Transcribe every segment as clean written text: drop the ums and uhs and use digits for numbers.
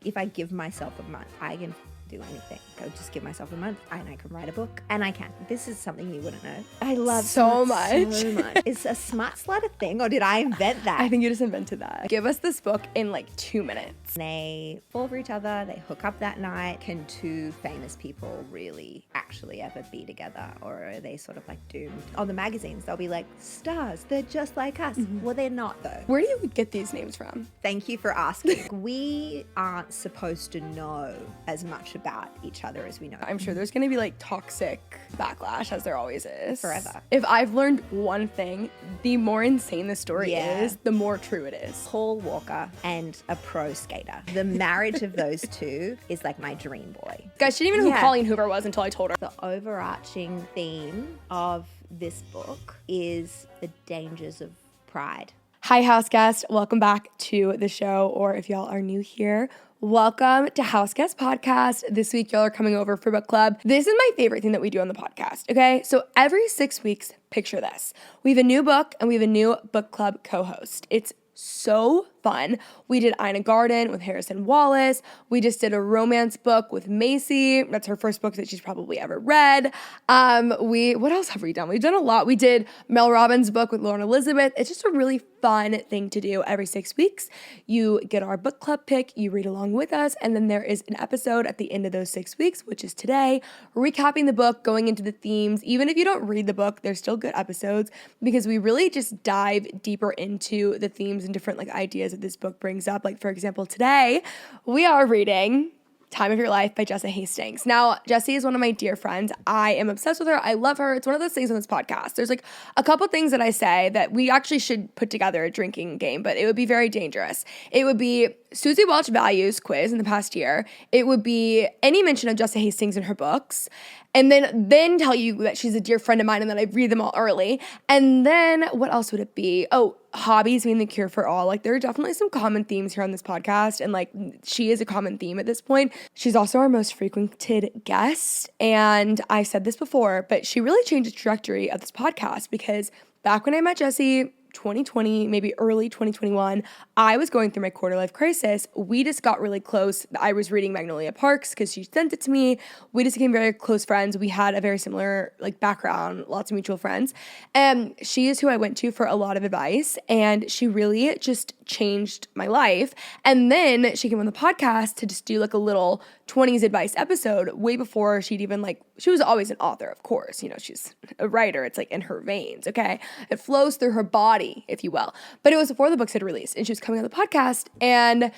If I give myself a month, I can do anything. Go just give myself a month and I can write a book, and I can. This is something you wouldn't know. I love so smut much. so much. Is a smut slut a thing, or did I invent that? I think you just invented that. Give us this book in like 2 minutes. They fall for each other, they hook up that night. Can two famous people really actually ever be together, or are they sort of like doomed? On the magazines, they'll be like, stars, they're just like us. Well, they're not though. Where do you get these names from? Thank you for asking. We aren't supposed to know as much about each other as we know. I'm sure there's gonna be like toxic backlash, as there always is. Forever. If I've learned one thing, the more insane the story is, the more true it is. Paul Walker and a pro skater. The marriage of those two is like my dream boy. Guys, she didn't even know who Colleen Hoover was until I told her. The overarching theme of this book is the dangers of pride. Hi, house guest. Welcome back to the show, or if y'all are new here, welcome to House Guest Podcast. This week, y'all are coming over for book club. This is my favorite thing that we do on the podcast, okay? So every 6 weeks, picture this. We have a new book and we have a new book club co-host. It's so fun. We did Ina Garden with Harrison Wallace. We just did a romance book with Macy. That's her first book that she's probably ever read. What else have we done? We've done a lot. We did Mel Robbins' book with Lauren Elizabeth. It's just a really fun thing to do every 6 weeks. You get our book club pick, you read along with us, and then there is an episode at the end of those 6 weeks, which is today, recapping the book, going into the themes. Even if you don't read the book, there's still good episodes because we really just dive deeper into the themes and different like ideas that this book brings up. Like, for example, today we are reading Time of Your Life by Jessa Hastings. Now, Jessie is one of my dear friends. I am obsessed with her. I love her. It's one of those things on this podcast. There's like a couple things that I say that we actually should put together a drinking game, but it would be very dangerous. It would be Susie Welch values quiz in the past year. It would be any mention of Jessa Hastings in her books. And then tell you that she's a dear friend of mine and that I read them all early. And then what else would it be? Oh, hobbies being the cure for all. Like, there are definitely some common themes here on this podcast, and like she is a common theme at this point. She's also our most frequented guest, and I've said this before, but she really changed the trajectory of this podcast because back when I met Jessie, 2020, maybe early 2021, I was going through my quarter life crisis. We just got really close. I was reading Magnolia Parks because she sent it to me. We just became very close friends. We had a very similar like background, lots of mutual friends. And she is who I went to for a lot of advice, and she really just changed my life. And then she came on the podcast to just do like a little 20s advice episode way before she'd even like, she was always an author, of course. You know, she's a writer. It's like in her veins, okay? It flows through her body, if you will. But it was before the books had released, and she was coming on the podcast, and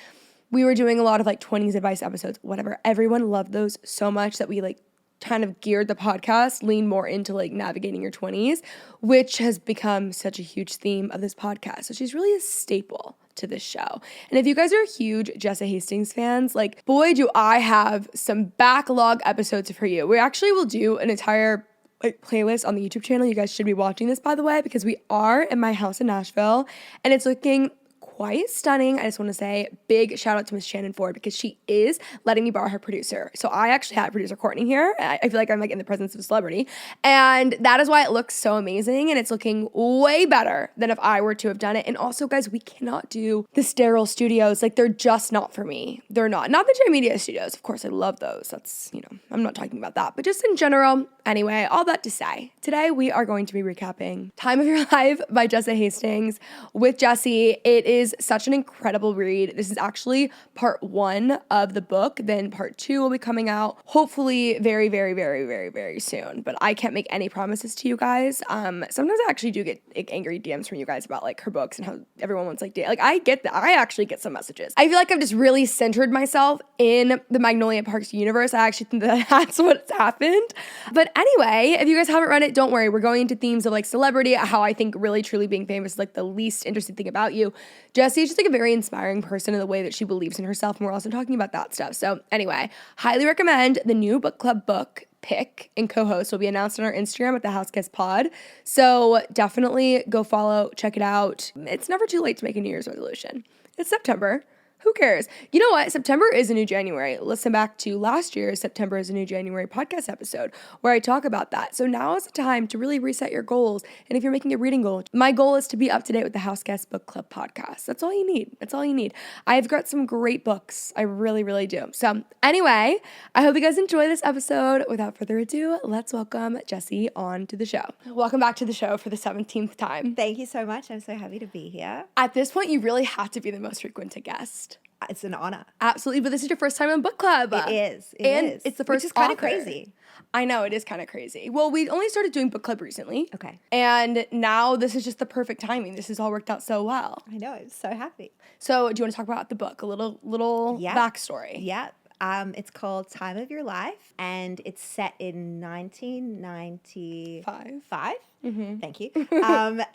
we were doing a lot of like 20s advice episodes, whatever. Everyone loved those so much that we like kind of geared the podcast, leaned more into like navigating your 20s, which has become such a huge theme of this podcast. So she's really a staple to this show. And if you guys are huge Jessa Hastings fans, like, boy, do I have some backlog episodes for you. We actually will do an entire like playlist on the YouTube channel. You guys should be watching this, by the way, because we are in my house in Nashville, and it's looking quite stunning. I just want to say big shout out to Miss Shannon Ford because she is letting me borrow her producer. So I actually had producer Courtney here. I feel like I'm like in the presence of a celebrity, and that is why it looks so amazing, and it's looking way better than if I were to have done it. And also, guys, we cannot do the sterile studios. Like, they're just not for me. They're not the J Media studios. Of course, I love those. That's, you know, I'm not talking about that, but just in general. Anyway, all that to say, today we are going to be recapping Time of Your Life by Jessa Hastings with Jessie. It is such an incredible read. This is actually part 1 of the book. Then part 2 will be coming out hopefully very, very, very, very, very soon. But I can't make any promises to you guys. Sometimes I actually do get like, angry DMs from you guys about like her books and how everyone wants like like I get that. I actually get some messages. I feel like I've just really centered myself in the Magnolia Parks universe. I actually think that that's what's happened. But anyway, if you guys haven't read it, don't worry. We're going into themes of like celebrity, how I think really truly being famous is like the least interesting thing about you. Jessie is just like a very inspiring person in the way that she believes in herself, and we're also talking about that stuff. So anyway, highly recommend the new book club book pick and co-host will be announced on our Instagram at the House Guest Pod. So definitely go follow, check it out. It's never too late to make a New Year's resolution. It's September. Who cares? You know what? September is a new January. Listen back to last year's September is a new January podcast episode where I talk about that. So now is the time to really reset your goals. And if you're making a reading goal, my goal is to be up to date with the House Guest Book Club podcast. That's all you need. That's all you need. I've got some great books. I really, really do. So anyway, I hope you guys enjoy this episode. Without further ado, let's welcome Jessie on to the show. Welcome back to the show for the 17th time. Thank you so much. I'm so happy to be here. At this point, you really have to be the most frequent guest. It's an honor. Absolutely, but this is your first time on book club. It is. It's the first Which is kind of author. crazy. I know, it is kind of crazy. Well, we only started doing book club recently. Okay. And now this is just the perfect timing. This has all worked out so well. I know. I'm so happy. So do you want to talk about the book? A little backstory. Yeah. It's called Time of Your Life, and it's set in 1995. Mm-hmm. Thank you.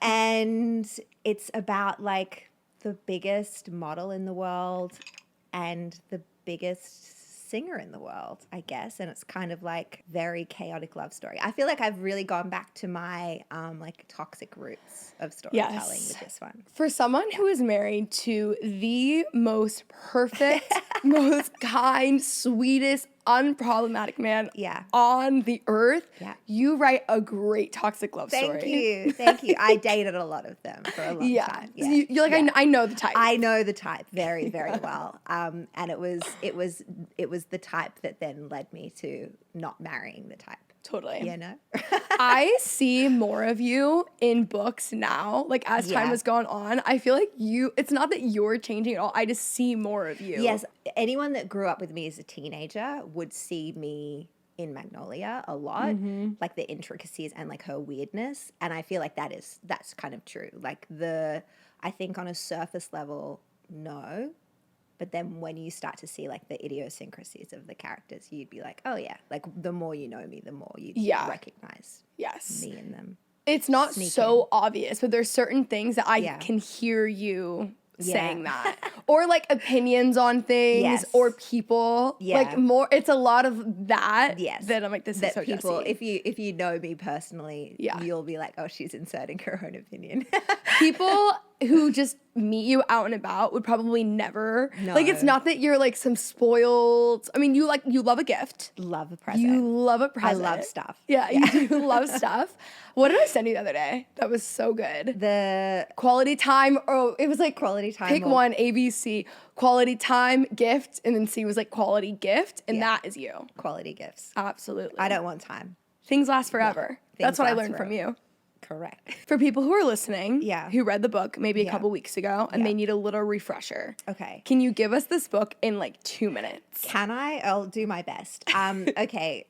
And it's about like the biggest model in the world and the biggest singer in the world, I guess. And it's kind of like very chaotic love story. I feel like I've really gone back to my like toxic roots of storytelling with this one. For someone who is married to the most perfect, most kind, sweetest, unproblematic man on the earth, you write a great toxic love story. Thank you. I dated a lot of them for a long time. Yeah. So you're like, I know the type. I know the type very, very well. And it was the type that then led me to not marrying the type. Totally. You know? I see more of you in books now. Like, as time has gone on, I feel like it's not that you're changing at all. I just see more of you. Yes. Anyone that grew up with me as a teenager would see me in Magnolia a lot, like the intricacies and like her weirdness. And I feel like that's kind of true. Like I think on a surface level, no. But then when you start to see like the idiosyncrasies of the characters, you'd be like, oh yeah, like the more you know me, the more you recognize me in them. It's not so obvious, but there's certain things that I can hear you saying that. Or like opinions on things or people. Yeah. Like more, it's a lot of that. Yes. That I'm like, this is so people, Jessie. if you know me personally, you'll be like, oh, she's inserting her own opinion. People who just meet you out and about would probably never. No. Like, it's not that you're like some spoiled. I mean, you love a gift. Love a present. You love a present. I love stuff. Yeah. You do love stuff. What did I send you the other day? That was so good. The quality time. Oh, it was like quality time. Pick one, A, B, C. Quality time, gift, and then C was like quality gift, and that is you. Quality gifts. Absolutely. I don't want time. Things last forever. That's what I learned from you. Correct. For people who are listening, who read the book maybe a couple weeks ago, and they need a little refresher. Okay. Can you give us this book in like 2 minutes? Can I? I'll do my best. Okay.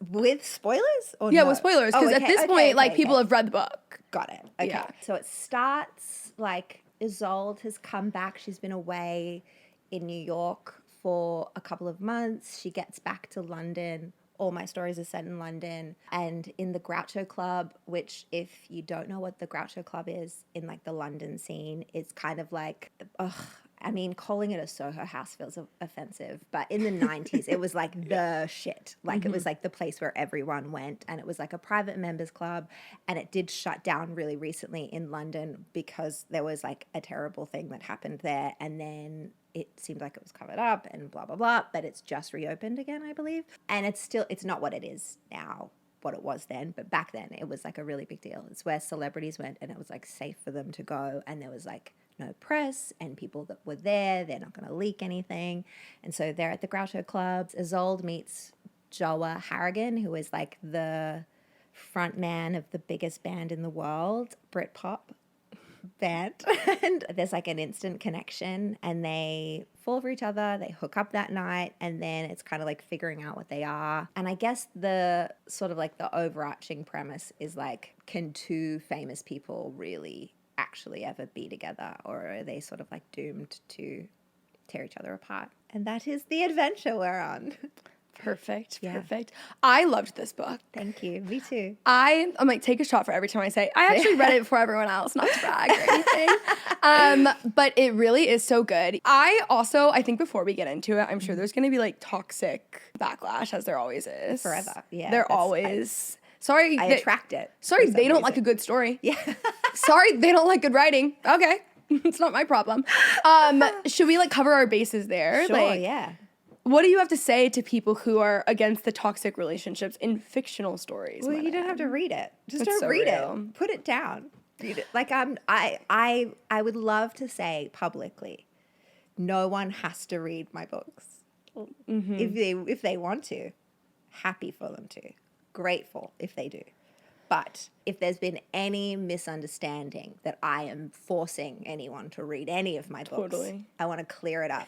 With spoilers or with spoilers, because at this point, people have read the book. Got it. Okay. Yeah. So it starts like Isolde has come back. She's been away in New York for a couple of months. She gets back to London. All my stories are set in London and in the Groucho Club, which if you don't know what the Groucho Club is in like the London scene, it's kind of like, I mean, calling it a Soho house feels offensive, but in the 90s, it was like the shit. Like it was like the place where everyone went, and it was like a private members club, and it did shut down really recently in London because there was like a terrible thing that happened there, and then it seemed like it was covered up and blah, blah, blah, but it's just reopened again, I believe. And it's not what it is now, what it was then, but back then it was like a really big deal. It's where celebrities went, and it was like safe for them to go, and there was like no press, and people that were there, they're not going to leak anything. And so they're at the Groucho clubs. Isolde meets Joa Harrigan, who is like the front man of the biggest band in the world, Britpop band. And there's like an instant connection, and they fall for each other, they hook up that night, and then it's kind of like figuring out what they are. And I guess the sort of like the overarching premise is like, can two famous people really actually ever be together, or are they sort of like doomed to tear each other apart? And that is the adventure we're on. Perfect. I loved this book. Thank you. Me too. I'm like, take a shot for every time I say, I actually read it before everyone else, not to brag or anything. But it really is so good. I think before we get into it, I'm sure there's going to be like toxic backlash, as there always is. Forever. Yeah. There always. I attract it. Sorry, they don't like a good story. Yeah. Sorry, they don't like good writing. Okay. It's not my problem. Should we like cover our bases there? Sure, like, yeah. What do you have to say to people who are against the toxic relationships in fictional stories? Well, you don't have to read it. Just That's don't so read real. it. Put it down. Read it. Like I would love to say publicly, no one has to read my books. If they want to, happy for them to. Grateful if they do. But if there's been any misunderstanding that I am forcing anyone to read any of my books, I want to clear it up.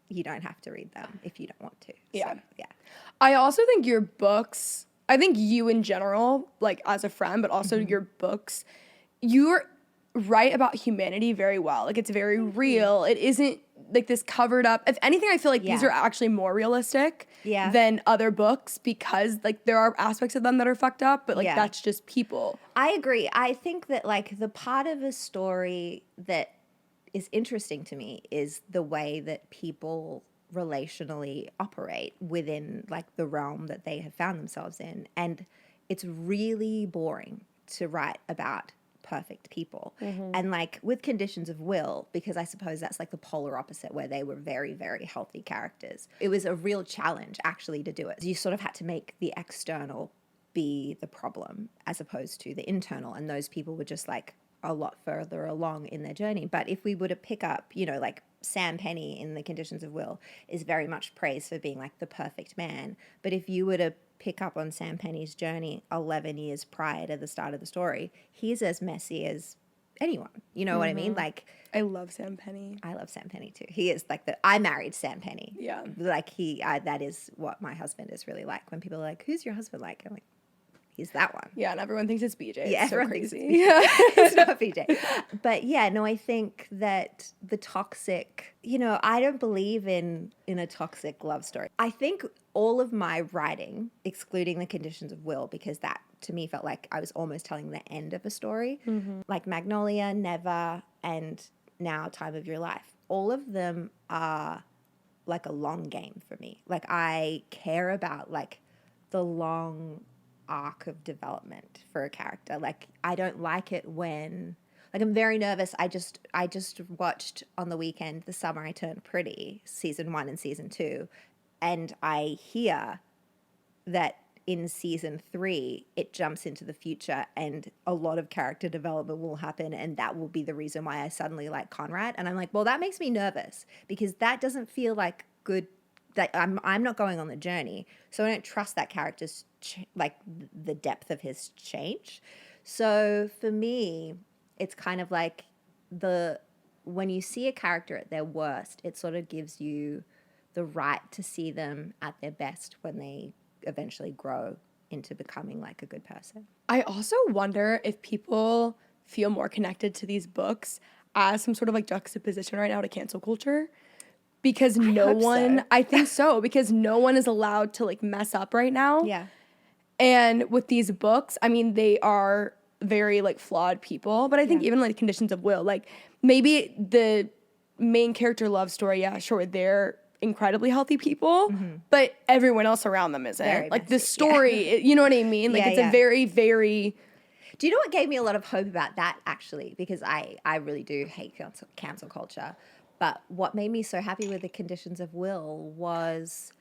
You don't have to read them if you don't want to. Yeah. So, yeah. I also think your books, I think you in general, like as a friend, but also your books, you're write about humanity very well. Like it's very real. It isn't like this covered up. If anything, I feel like these are actually more realistic than other books because like there are aspects of them that are fucked up, but like that's just people. I agree. I think that like the part of a story that is interesting to me is the way that people relationally operate within like the realm that they have found themselves in. And it's really boring to write about perfect people. And like with Conditions of Will, because I suppose that's like the polar opposite where they were very, very healthy characters. It was a real challenge actually to do it. You sort of had to make the external be the problem as opposed to the internal. And those people were just like a lot further along in their journey. But if we were to pick up, you know, like Sam Penny in the Conditions of Will is very much praised for being like the perfect man. But if you were to pick up on Sam Penny's journey 11 years prior to the start of the story, he's as messy as anyone. You know what I mean? Like, I love Sam Penny. I love Sam Penny too. He is like I married Sam Penny. Yeah. Like that is what my husband is really like. When people are like, who's your husband like? I'm like, he's that one. Yeah, and everyone thinks it's BJ. Yeah, it's so everyone crazy. thinks it's not BJ. But yeah, no, I think that the toxic, you know, I don't believe in a toxic love story. I think all of my writing, excluding the Conditions of Will, because that to me felt like I was almost telling the end of a story, like Magnolia, Never, and now Time of Your Life. All of them are like a long game for me. Like I care about like the long arc of development for a character. Like I don't like it when like I'm very nervous. I just watched on the weekend The Summer I Turned Pretty, season 1 and season 2, and I hear that in season 3 it jumps into the future and a lot of character development will happen and that will be the reason why I suddenly like Conrad. And I'm like, well, that makes me nervous because that doesn't feel like good. That I'm not going on the journey, so I don't trust that character's like the depth of his change. So for me, it's kind of like when you see a character at their worst, it sort of gives you the right to see them at their best when they eventually grow into becoming like a good person. I also wonder if people feel more connected to these books as some sort of like juxtaposition right now to cancel culture. Because I think so, because no one is allowed to like mess up right now. Yeah. And with these books, I mean, they are very like flawed people, but I think even like Conditions of Will, like maybe the main character love story, yeah, sure, they're incredibly healthy people, but everyone else around them isn't. Very like messy, the story, you know what I mean? Like it's a very, very... Do you know what gave me a lot of hope about that actually? Because I really do hate cancel culture. But what made me so happy with the Conditions of Will was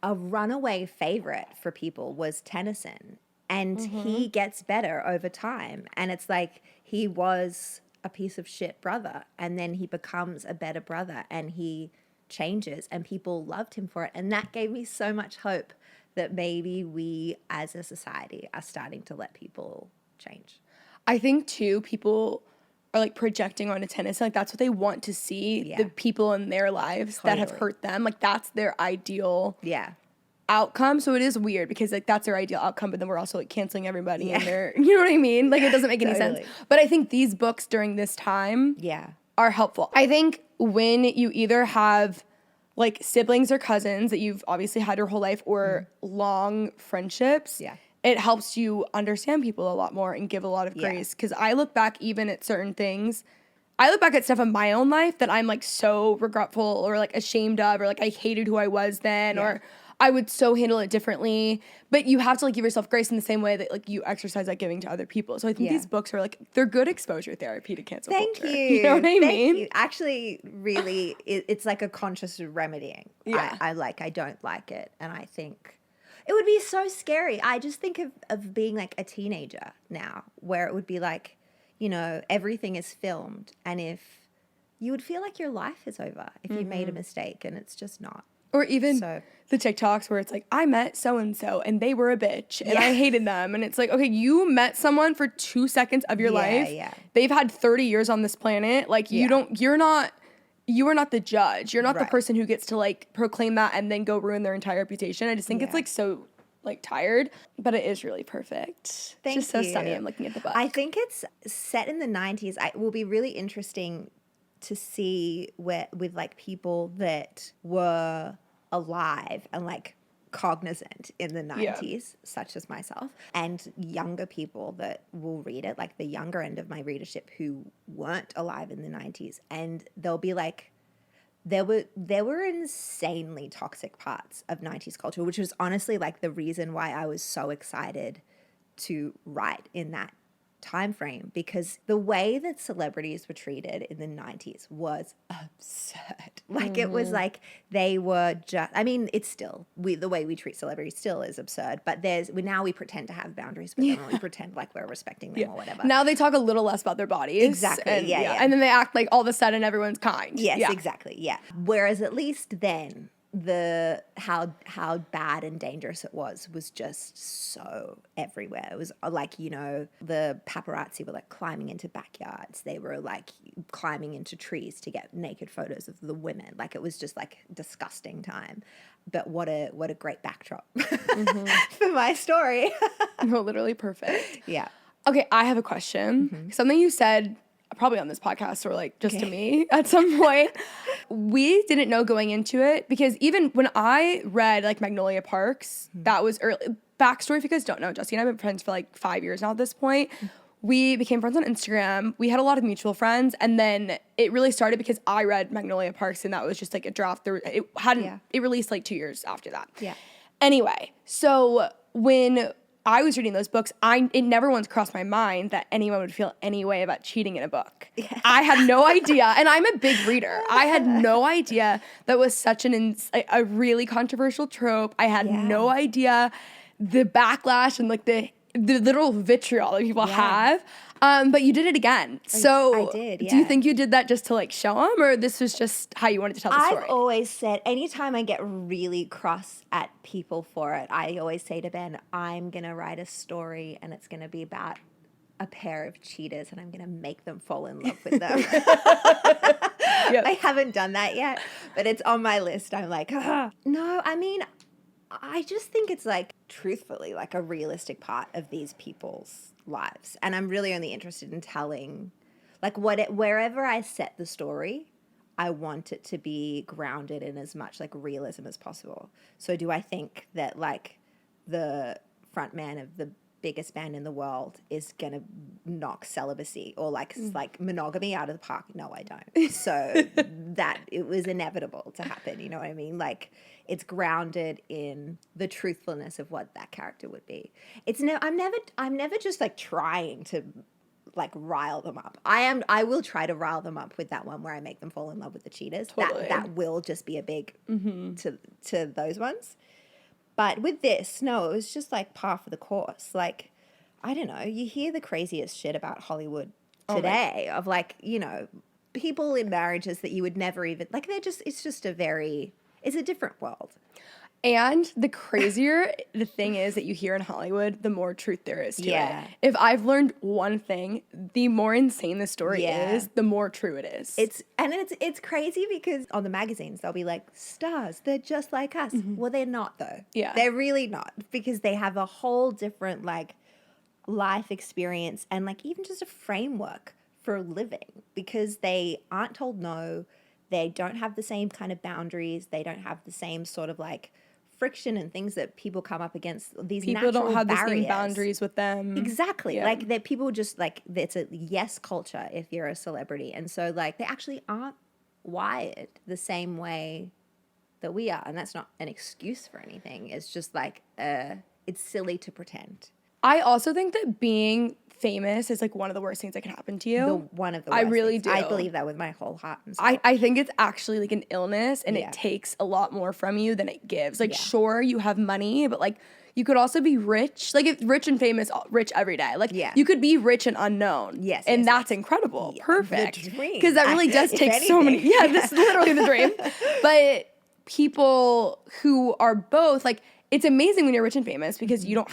a runaway favorite for people was Tennyson. And he gets better over time. And it's like he was a piece of shit brother. And then he becomes a better brother and he changes and people loved him for it. And that gave me so much hope that maybe we as a society are starting to let people change. I think too, people are like projecting onto Tennyson, like that's what they want to see, the people in their lives that have hurt them, like that's their ideal outcome. So it is weird because like that's their ideal outcome, but then we're also like canceling everybody and they're, you know what I mean? Like it doesn't make any sense. But I think these books during this time are helpful. I think when you either have like siblings or cousins that you've obviously had your whole life or long friendships, it helps you understand people a lot more and give a lot of grace. Because I look back even at certain things. I look back at stuff in my own life that I'm like so regretful or like ashamed of or like I hated who I was then or I would so handle it differently. But you have to like give yourself grace in the same way that like you exercise that giving to other people. So I think these books are like, they're good exposure therapy to cancel culture. Thank you. You know what I mean? You. Actually, really, it's like a conscious remedying. Yeah. I don't like it. And I think it would be so scary. I just think of being like a teenager now, where it would be like, you know, everything is filmed. And if you would feel like your life is over if you made a mistake, and it's just not. Or even the TikToks where it's like, I met so-and-so and they were a bitch and I hated them. And it's like, okay, you met someone for 2 seconds of your life. Yeah. They've had 30 years on this planet. Like you are not the judge. You're not the person who gets to like proclaim that and then go ruin their entire reputation. I just think it's like so like tired, but it is really perfect. It's just so stunning. I'm looking at the book. I think it's set in the 90s. It will be really interesting to see with like people that were alive and like cognizant in the 90s, such as myself, and younger people that will read it, like the younger end of my readership who weren't alive in the 90s, and they'll be like, there were insanely toxic parts of 90s culture, which was honestly like the reason why I was so excited to write in that time frame, because the way that celebrities were treated in the 90s was absurd. Like it was like they were just, I mean, it's still, the way we treat celebrities still is absurd, but now we pretend to have boundaries with them, and we pretend like we're respecting them or whatever. Now they talk a little less about their bodies. Exactly. And, and then they act like all of a sudden everyone's kind. Yes, exactly. Yeah. Whereas at least then how bad and dangerous it was just so everywhere. It was like, you know, the paparazzi were like climbing into backyards. They were like climbing into trees to get naked photos of the women. Like it was just like disgusting time. But what a great backdrop for my story. No, literally perfect. Yeah. Okay, I have a question. Something you said probably on this podcast or like just to me at some point. We didn't know going into it, because even when I read like Magnolia Parks, that was early. Backstory, if you guys don't know, Jesse and I have been friends for like 5 years now at this point. We became friends on Instagram. We had a lot of mutual friends, and then it really started because I read Magnolia Parks, and that was just like a draft. It released like 2 years after that. Yeah. Anyway, so when I was reading those books, it never once crossed my mind that anyone would feel any way about cheating in a book. Yeah. I had no idea, and I'm a big reader. I had no idea that was such a really controversial trope. I had no idea the backlash and like the literal vitriol that people have. But you did it again. So I did, do you think you did that just to like show them, or this was just how you wanted to tell the story? I've always said, anytime I get really cross at people for it, I always say to Ben, I'm going to write a story and it's going to be about a pair of cheaters and I'm going to make them fall in love with them. I haven't done that yet, but it's on my list. I'm like, no, I mean, I just think it's like, truthfully, like a realistic part of these people's lives. And I'm really only interested in telling, like, wherever I set the story, I want it to be grounded in as much like realism as possible. So do I think that like the front man of the biggest band in the world is going to knock celibacy or like monogamy out of the park? No, I don't. So that it was inevitable to happen. You know what I mean? Like, it's grounded in the truthfulness of what that character would be. I'm never just like trying to like rile them up. I will try to rile them up with that one where I make them fall in love with the cheaters. Totally. That will just be a big to those ones. But with this, no, it was just like par for the course. Like, I don't know, you hear the craziest shit about Hollywood today of like, you know, people in marriages that you would never even, like, it's a different world. And the crazier the thing is that you hear in Hollywood, the more truth there is to it. If I've learned one thing, the more insane the story is, the more true it is. It's crazy because on the magazines, they'll be like, stars, they're just like us. Well, they're not though. Yeah. They're really not, because they have a whole different like life experience and like even just a framework for living, because they aren't told no. They don't have the same kind of boundaries. They don't have the same sort of like friction and things that people come up against. These people don't have barriers. The same boundaries with them. Exactly. Like that people just like, it's a yes culture if you're a celebrity. And so like they actually aren't wired the same way that we are. And that's not an excuse for anything. It's just like, it's silly to pretend. I also think that being famous is like one of the worst things that can happen to you. One of the worst I really things. do. I believe that with my whole heart and soul. I think it's actually like an illness, and Yeah. it takes a lot more from you than it gives. Like, Yeah. sure, you have money, but like you could also be rich. Like, if rich and famous, rich every day. Like, Yeah. you could be rich and unknown. Yes, and yes, that's yes. incredible. Yeah, Perfect. the dream. Because that really does If take so many. anything. Yeah, this is literally the dream. But people who are both, like, it's amazing when you're rich and famous because you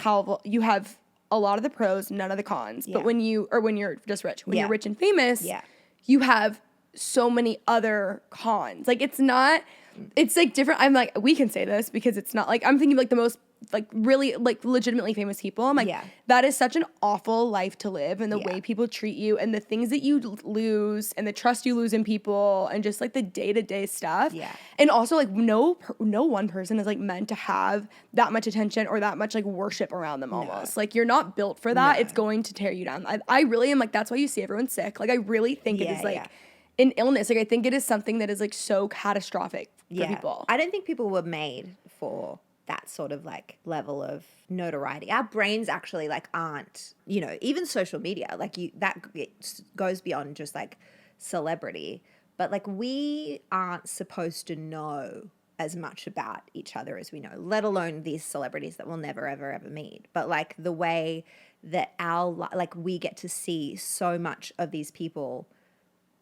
have a lot of the pros, none of the cons. Yeah. But when you're just rich, when Yeah. you're rich and famous, Yeah. you have so many other cons. Like, it's like different. I'm like, we can say this because it's not like, I'm thinking like the most like really like legitimately famous people. I'm like, Yeah. that is such an awful life to live, and the Yeah. way people treat you and the things that you lose and the trust you lose in people and just like the day-to-day stuff. Yeah. And also like no one person is like meant to have that much attention or that much like worship around them almost. Like, you're not built for that. No. It's going to tear you down. I really am like, that's why you see everyone sick. Like, I really think it Yeah, is like yeah. an illness. Like, I think it is something that is like so catastrophic for people. I don't think people were made for that sort of like level of notoriety. Our brains actually like aren't, even social media, like it goes beyond just like celebrity, but like we aren't supposed to know as much about each other as we know, let alone these celebrities that we'll never, ever, ever meet. But like the way that like we get to see so much of these people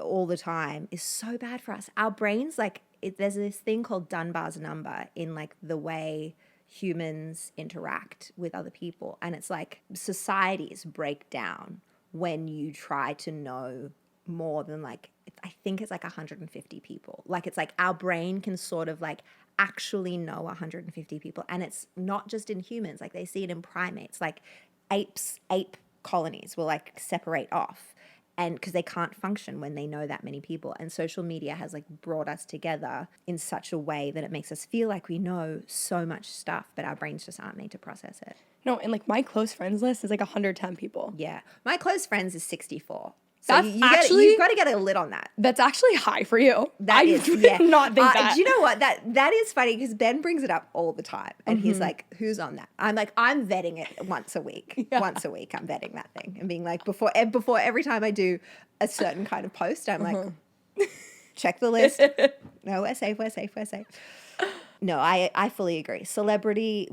all the time is so bad for us. Our brains, like, there's this thing called Dunbar's number in like the way humans interact with other people, and it's like societies break down when you try to know more than like, I think it's like 150 people. Like, it's like our brain can sort of like actually know 150 people, and it's not just in humans. Like, they see it in primates. Like ape colonies will like separate off, and because they can't function when they know that many people. And social media has like brought us together in such a way that it makes us feel like we know so much stuff, but our brains just aren't made to process it. No, and like my close friends list is like 110 people. Yeah. My close friends is 64. So That's you've got to get a lid on that. That's actually high for you. That is, yeah. did not think that. Do you know what? That is funny because Ben brings it up all the time. And he's like, who's on that? I'm like, I'm vetting it once a week. Yeah. Once a week, I'm vetting that thing. And being like, before every time I do a certain kind of post, I'm like, check the list. No, we're safe. No, I fully agree. Celebrity,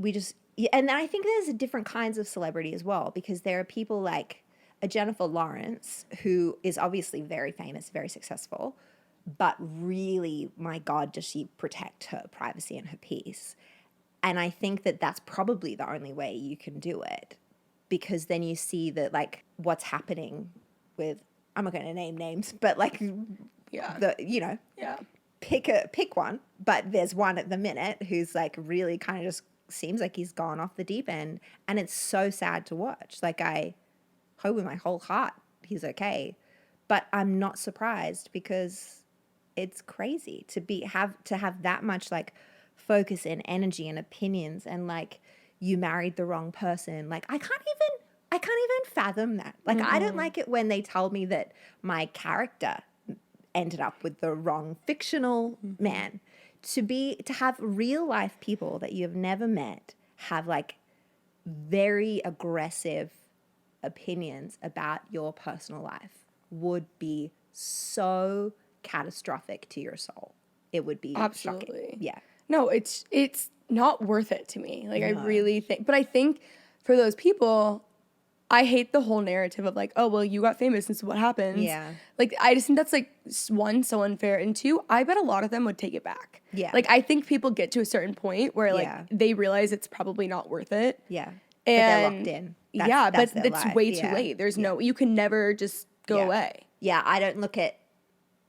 and I think there's different kinds of celebrity as well, because there are people like a Jennifer Lawrence, who is obviously very famous, very successful, but really, my God, does she protect her privacy and her peace? And I think that that's probably the only way you can do it, because then you see that like what's happening with, I'm not going to name names, but like, pick one, but there's one at the minute who's like really kind of just seems like he's gone off the deep end, and it's so sad to watch. Like, I hope with my whole heart he's okay, but I'm not surprised, because it's crazy to have that much like focus and energy and opinions, and like you married the wrong person. Like, I can't even fathom that. Like, I don't like it when they tell me that my character ended up with the wrong fictional man. To have real life people that you have never met have like very aggressive opinions about your personal life would be so catastrophic to your soul. It would be Absolutely. shocking. Yeah. No, it's not worth it to me. Like, I really think, but I think for those people, I hate the whole narrative of like, oh, well, you got famous and so what happens? Yeah. Like, I just think that's like, one, so unfair, and two, I bet a lot of them would take it back. Yeah. Like, I think people get to a certain point where like they realize it's probably not worth it. Yeah. And but they're locked in. That's but their it's life. way too late. There's you can never just go away. Yeah, I don't look at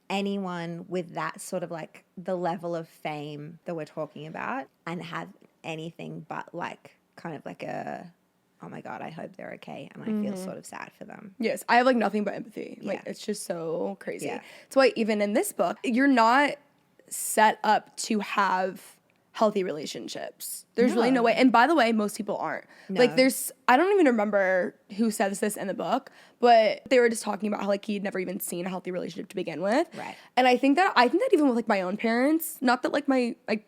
anyone with that sort of like the level of fame that we're talking about and have anything but like kind of like a, oh my God, I hope they're okay. And I feel sort of sad for them. Yes, I have like nothing but empathy. Like, Yeah. it's just so crazy. Yeah. That's why even in this book, you're not set up to have healthy relationships. There's really No. no way. And by the way, most people aren't. No. Like I don't even remember who says this in the book, but they were just talking about how like he'd never even seen a healthy relationship to begin with. Right. And I think that even with like my own parents, not that like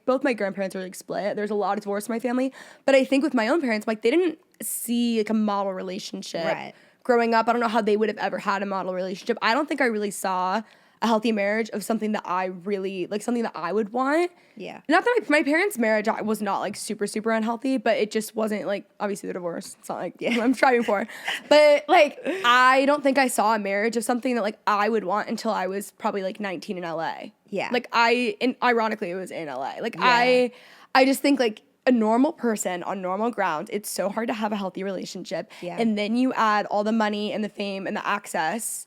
both my grandparents are like split. There's a lot of divorce in my family, but I think with my own parents, like they didn't see like a model relationship. Right. Growing up, I don't know how they would have ever had a model relationship. I don't think I really saw a healthy marriage of something that I really, like something that I would want. Yeah. Not that my parents' marriage was not like super, super unhealthy, but it just wasn't like, obviously they're divorced. It's not like what I'm striving for. But like, I don't think I saw a marriage of something that like I would want until I was probably like 19 in LA. Yeah. Like and ironically it was in LA. Like Yeah. I just think like, a normal person on normal ground, it's so hard to have a healthy relationship. Yeah. And then you add all the money and the fame and the access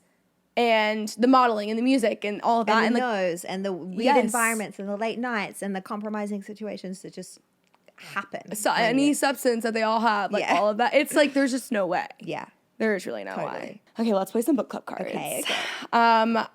and the modeling and the music and all of that. And the like, nose and the weird Yes. environments and the late nights and the compromising situations that just happen. so any substance that they all have, like Yeah. all of that. It's like there's just no way. Yeah. There is really no way. Totally. Okay, let's play some book club cards. Okay.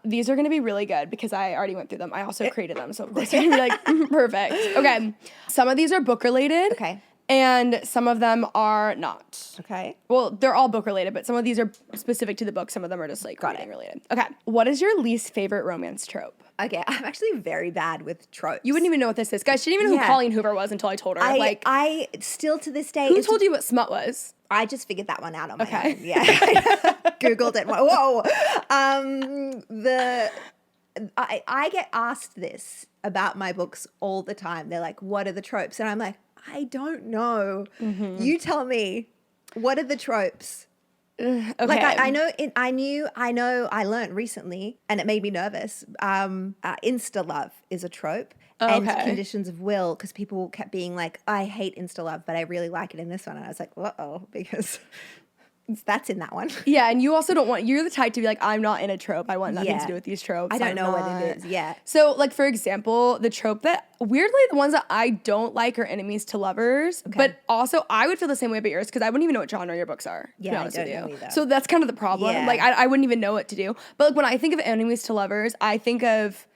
These are gonna be really good because I already went through them. I also created them, so of course they're gonna be like perfect. Okay. Some of these are book related. Okay. And some of them are not. Okay. Well, they're all book related, but some of these are specific to the book. Some of them are just like reading related. Okay. What is your least favorite romance trope? Okay. I'm actually very bad with tropes. You wouldn't even know what this is. Guys, she didn't even know who Yeah. Colleen Hoover was until I told her. I still to this day. Who told you what smut was? I just figured that one out on my Okay. own. Yeah. Googled it. Whoa. I get asked this about my books all the time. They're like, what are the tropes? And I'm like, I don't know. Mm-hmm. You tell me, what are the tropes? Okay. Like I learned recently, and it made me nervous. Insta love is a trope. And Okay. conditions of will, because people kept being like, I hate insta love, but I really like it in this one. And I was like, uh-oh, because that's in that one. Yeah, and you also don't want, you're the type to be like, I'm not in a trope. I want nothing Yeah. to do with these tropes. I don't I'm know what not. it is. Yeah. So, like, for example, the trope that, weirdly, the ones that I don't like are enemies to lovers. Okay. But also, I would feel the same way about yours because I wouldn't even know what genre your books are, to be Yeah, I honest don't with you. know either. So that's kind of the problem. Yeah. Like, I wouldn't even know what to do. But, like, when I think of enemies to lovers, I think of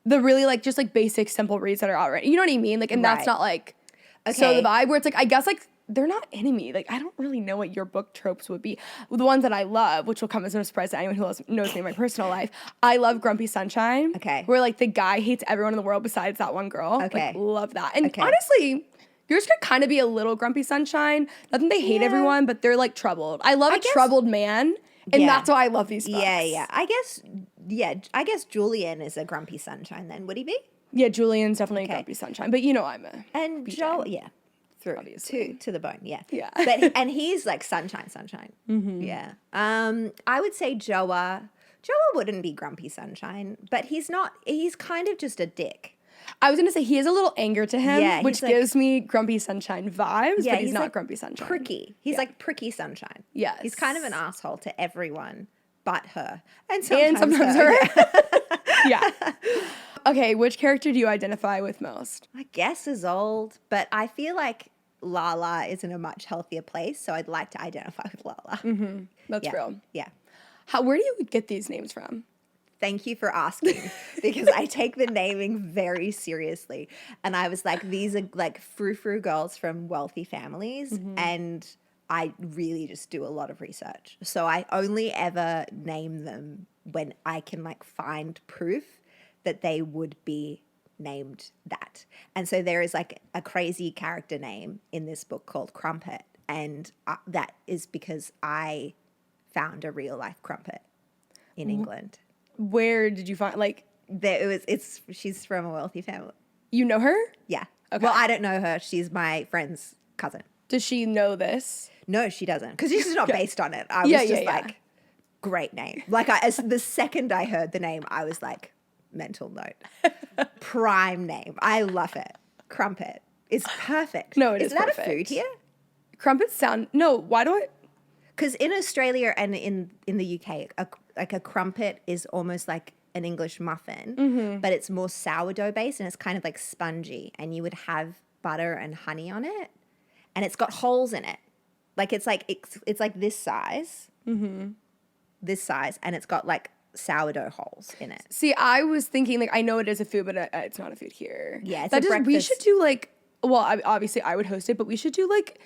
the really, like, just, like, basic, simple reads that are already, you know what I mean? Like, and that's Right. not, like, so Okay. the vibe where it's, like, I guess, like, they're not enemy. Like, I don't really know what your book tropes would be. The ones that I love, which will come as no surprise to anyone who knows me in my personal life, I love Grumpy Sunshine. Okay. Where, like, the guy hates everyone in the world besides that one girl. Okay. Like, love that. And Okay. honestly, yours could kind of be a little Grumpy Sunshine. Not that they hate Yeah. everyone, but they're, like, troubled. I love a guess- troubled man, and Yeah. that's why I love these books. Yeah. I guess Julian is a grumpy sunshine then, would he be? Yeah, Julian's definitely a Okay. Grumpy Sunshine. But, you know, I'm a... And BJ. Joel, yeah. Through Obviously. to the bone, yeah. Yeah. And he's like sunshine. Mm-hmm. Yeah. I would say Joa wouldn't be grumpy sunshine, but he's not. He's kind of just a dick. I was going to say, he has a little anger to him, Yeah, which he's like- gives me Grumpy Sunshine vibes, Yeah, but he's not like Grumpy Sunshine. Pricky. He's like pricky sunshine. Yes. He's kind of an asshole to everyone but her, and sometimes, her. Yeah. Yeah. Okay, which character do you identify with most? I guess is old, but I feel like Lala is in a much healthier place, so I'd like to identify with Lala. That's Yeah. real. Yeah. Where do you get these names from? Thank you for asking, because I take the naming very seriously. And I was like, these are like frou-frou girls from wealthy families, and I really just do a lot of research. So I only ever name them when I can like find proof that they would be named that. And so there is like a crazy character name in this book called Crumpet, and that is because I found a real life crumpet in England. Where did you find, like, She's from a wealthy family. you know her? Yeah. Okay. Well, I don't know her. She's my friend's cousin. Does she know this? No, she doesn't, because this is not based on it. I was Yeah, just yeah. like, great name. Like, as the second I heard the name, I was like, mental note. Prime name. I love it. Crumpet. It's perfect. No, it is Is that perfect. a food here? Crumpets sound, no, why do I? Because in Australia and in the UK, a crumpet is almost like an English muffin, but it's more sourdough based and it's kind of like spongy, and you would have butter and honey on it, and it's got holes in it. Like it's like this size, this size, and it's got like sourdough holes in it. See, I was thinking, like, I know it is a food, but it's not a food here. Yeah, it's that a we breakfast. should do, like, well, obviously I would host it, but we should do like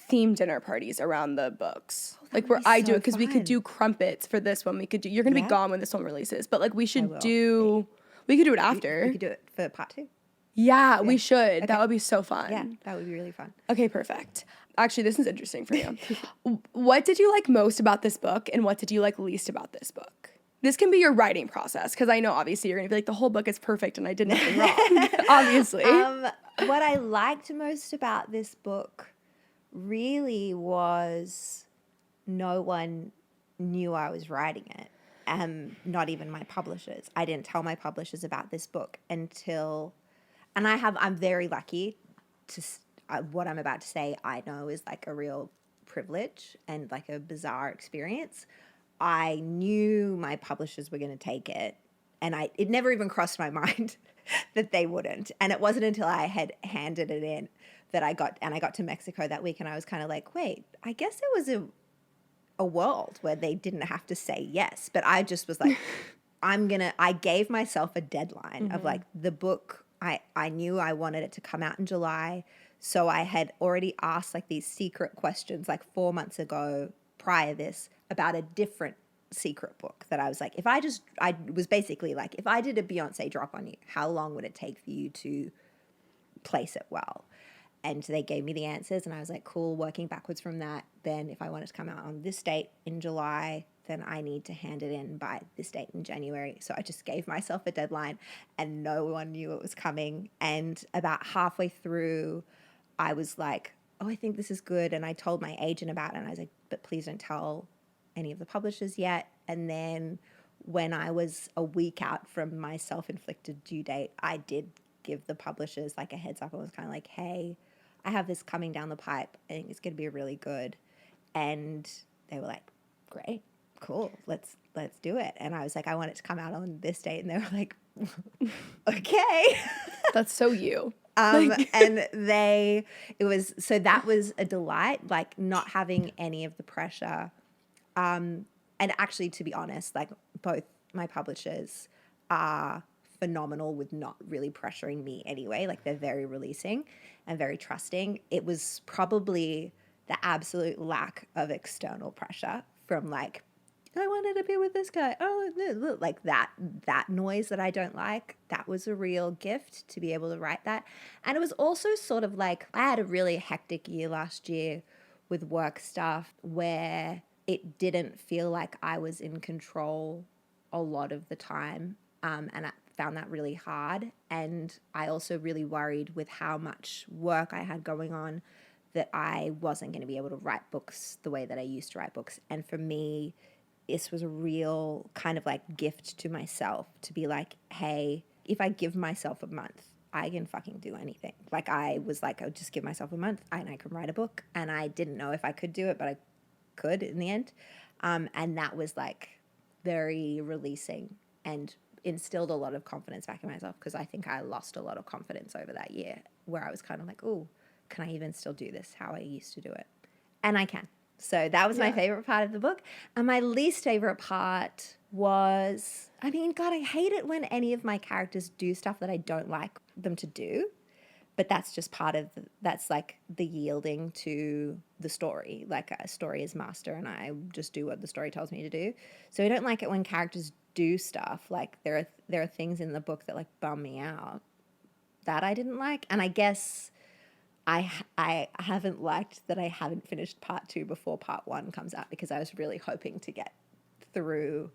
themed dinner parties around the books. Like where I do it, because we could do crumpets for this one. We could do, you're going to be gone when this one releases, but like we could do it after. We could do it for part 2. Yeah, we should. Okay. That would be so fun. Yeah, that would be really fun. Okay, perfect. Actually, this is interesting for you. What did you like most about this book, and what did you like least about this book? This can be your writing process, because I know obviously you're going to be like, the whole book is perfect and I did nothing wrong, obviously. What I liked most about this book really was no one knew I was writing it. Not even my publishers. I didn't tell my publishers about this book until... And I'm very lucky to, what I'm about to say, I know is like a real privilege and like a bizarre experience. I knew my publishers were going to take it, and it never even crossed my mind that they wouldn't. And it wasn't until I had handed it in that I got to Mexico that week, and I was kind of like, wait, I guess there was a world where they didn't have to say yes. But I just was like, I gave myself a deadline of like the book. I knew I wanted it to come out in July. So I had already asked like these secret questions like 4 months ago prior this about a different secret book that I was like, I was basically like, if I did a Beyonce drop on you, how long would it take for you to place it well? And they gave me the answers, and I was like, cool, working backwards from that. Then if I want it to come out on this date in July, then I need to hand it in by this date in January. So I just gave myself a deadline, and no one knew it was coming. And about halfway through, I was like, oh, I think this is good. And I told my agent about it, and I was like, but please don't tell any of the publishers yet. And then when I was a week out from my self-inflicted due date, I did give the publishers like a heads up. I was kind of like, hey, I have this coming down the pipe. I think it's going to be really good. And they were like, great, cool, let's do it. And I was like, I want it to come out on this date. And they were like, okay. That's so you. And that was a delight, like not having any of the pressure. And actually, to be honest, like both my publishers are phenomenal with not really pressuring me anyway. Like they're very releasing and very trusting. It was probably the absolute lack of external pressure from like, I wanted to be with this guy. Oh, like that noise that I don't like. That was a real gift to be able to write that. And it was also sort of like, I had a really hectic year last year with work stuff where it didn't feel like I was in control a lot of the time. And I found that really hard. And I also really worried with how much work I had going on that I wasn't going to be able to write books the way that I used to write books. And for me, this was a real kind of like gift to myself to be like, hey, if I give myself a month, I can fucking do anything. Like I was like, I'll just give myself a month and I can write a book. And I didn't know if I could do it, but I could in the end. And that was like very releasing and instilled a lot of confidence back in myself, because I think I lost a lot of confidence over that year where I was kind of like, oh, can I even still do this how I used to do it? And I can. So that was my favorite part of the book. And my least favorite part was, I mean, God, I hate it when any of my characters do stuff that I don't like them to do. But that's just that's like the yielding to the story. Like a story is master and I just do what the story tells me to do. So I don't like it when characters do stuff. Like there are things in the book that like bum me out that I didn't like. And I guess I haven't liked that I haven't finished part 2 before part 1 comes out, because I was really hoping to get through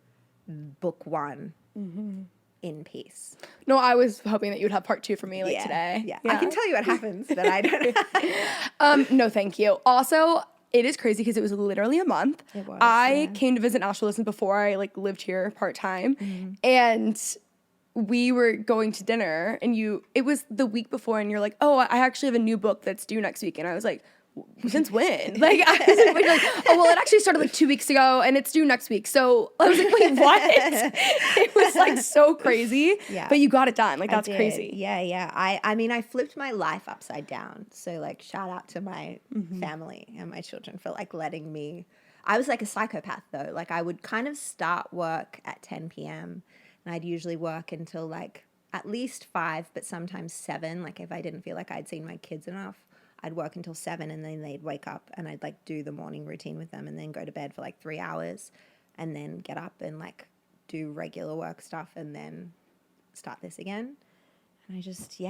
book 1 in peace. No, I was hoping that you would have part 2 for me today. Yeah. I can tell you what happens, but I don't. No, thank you. Also, it is crazy because it was literally a month. It was, I came to visit Nashville Listen before I like lived here part-time. And we were going to dinner and it was the week before and you're like, oh, I actually have a new book that's due next week. And I was like, since when? Like, I was like, oh, well, it actually started like 2 weeks ago and it's due next week. So I was like, wait, what? It was like so crazy. Yeah. But you got it done. Like, that's crazy. Yeah. I mean, I flipped my life upside down. So like, shout out to my family and my children for like letting me. I was like a psychopath though. Like I would kind of start work at 10 p.m. and I'd usually work until like at least 5, but sometimes 7. Like if I didn't feel like I'd seen my kids enough, I'd work until 7 and then they'd wake up and I'd like do the morning routine with them and then go to bed for like 3 hours and then get up and like do regular work stuff and then start this again. And I just,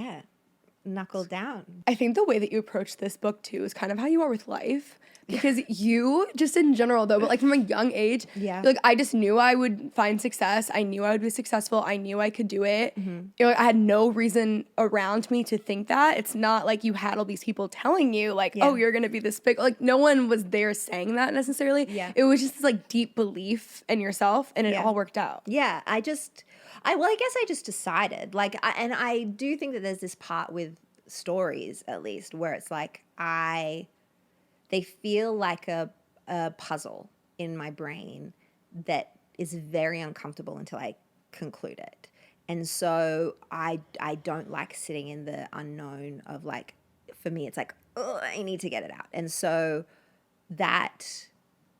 knuckled down. I think the way that you approach this book too is kind of how you are with life, because you just in general though, but like from a young age, like I just knew I would find success. I knew I would be successful. I knew I could do it. You know, I had no reason around me to think that. It's not like you had all these people telling you like, oh, you're going to be this big, like no one was there saying that necessarily. It was just this like deep belief in yourself and it all worked out. I guess I just decided, like, and I do think that there's this part with stories, at least, where it's like they feel like a puzzle in my brain that is very uncomfortable until I conclude it. And so I don't like sitting in the unknown of like, for me, it's like, oh, I need to get it out. And so that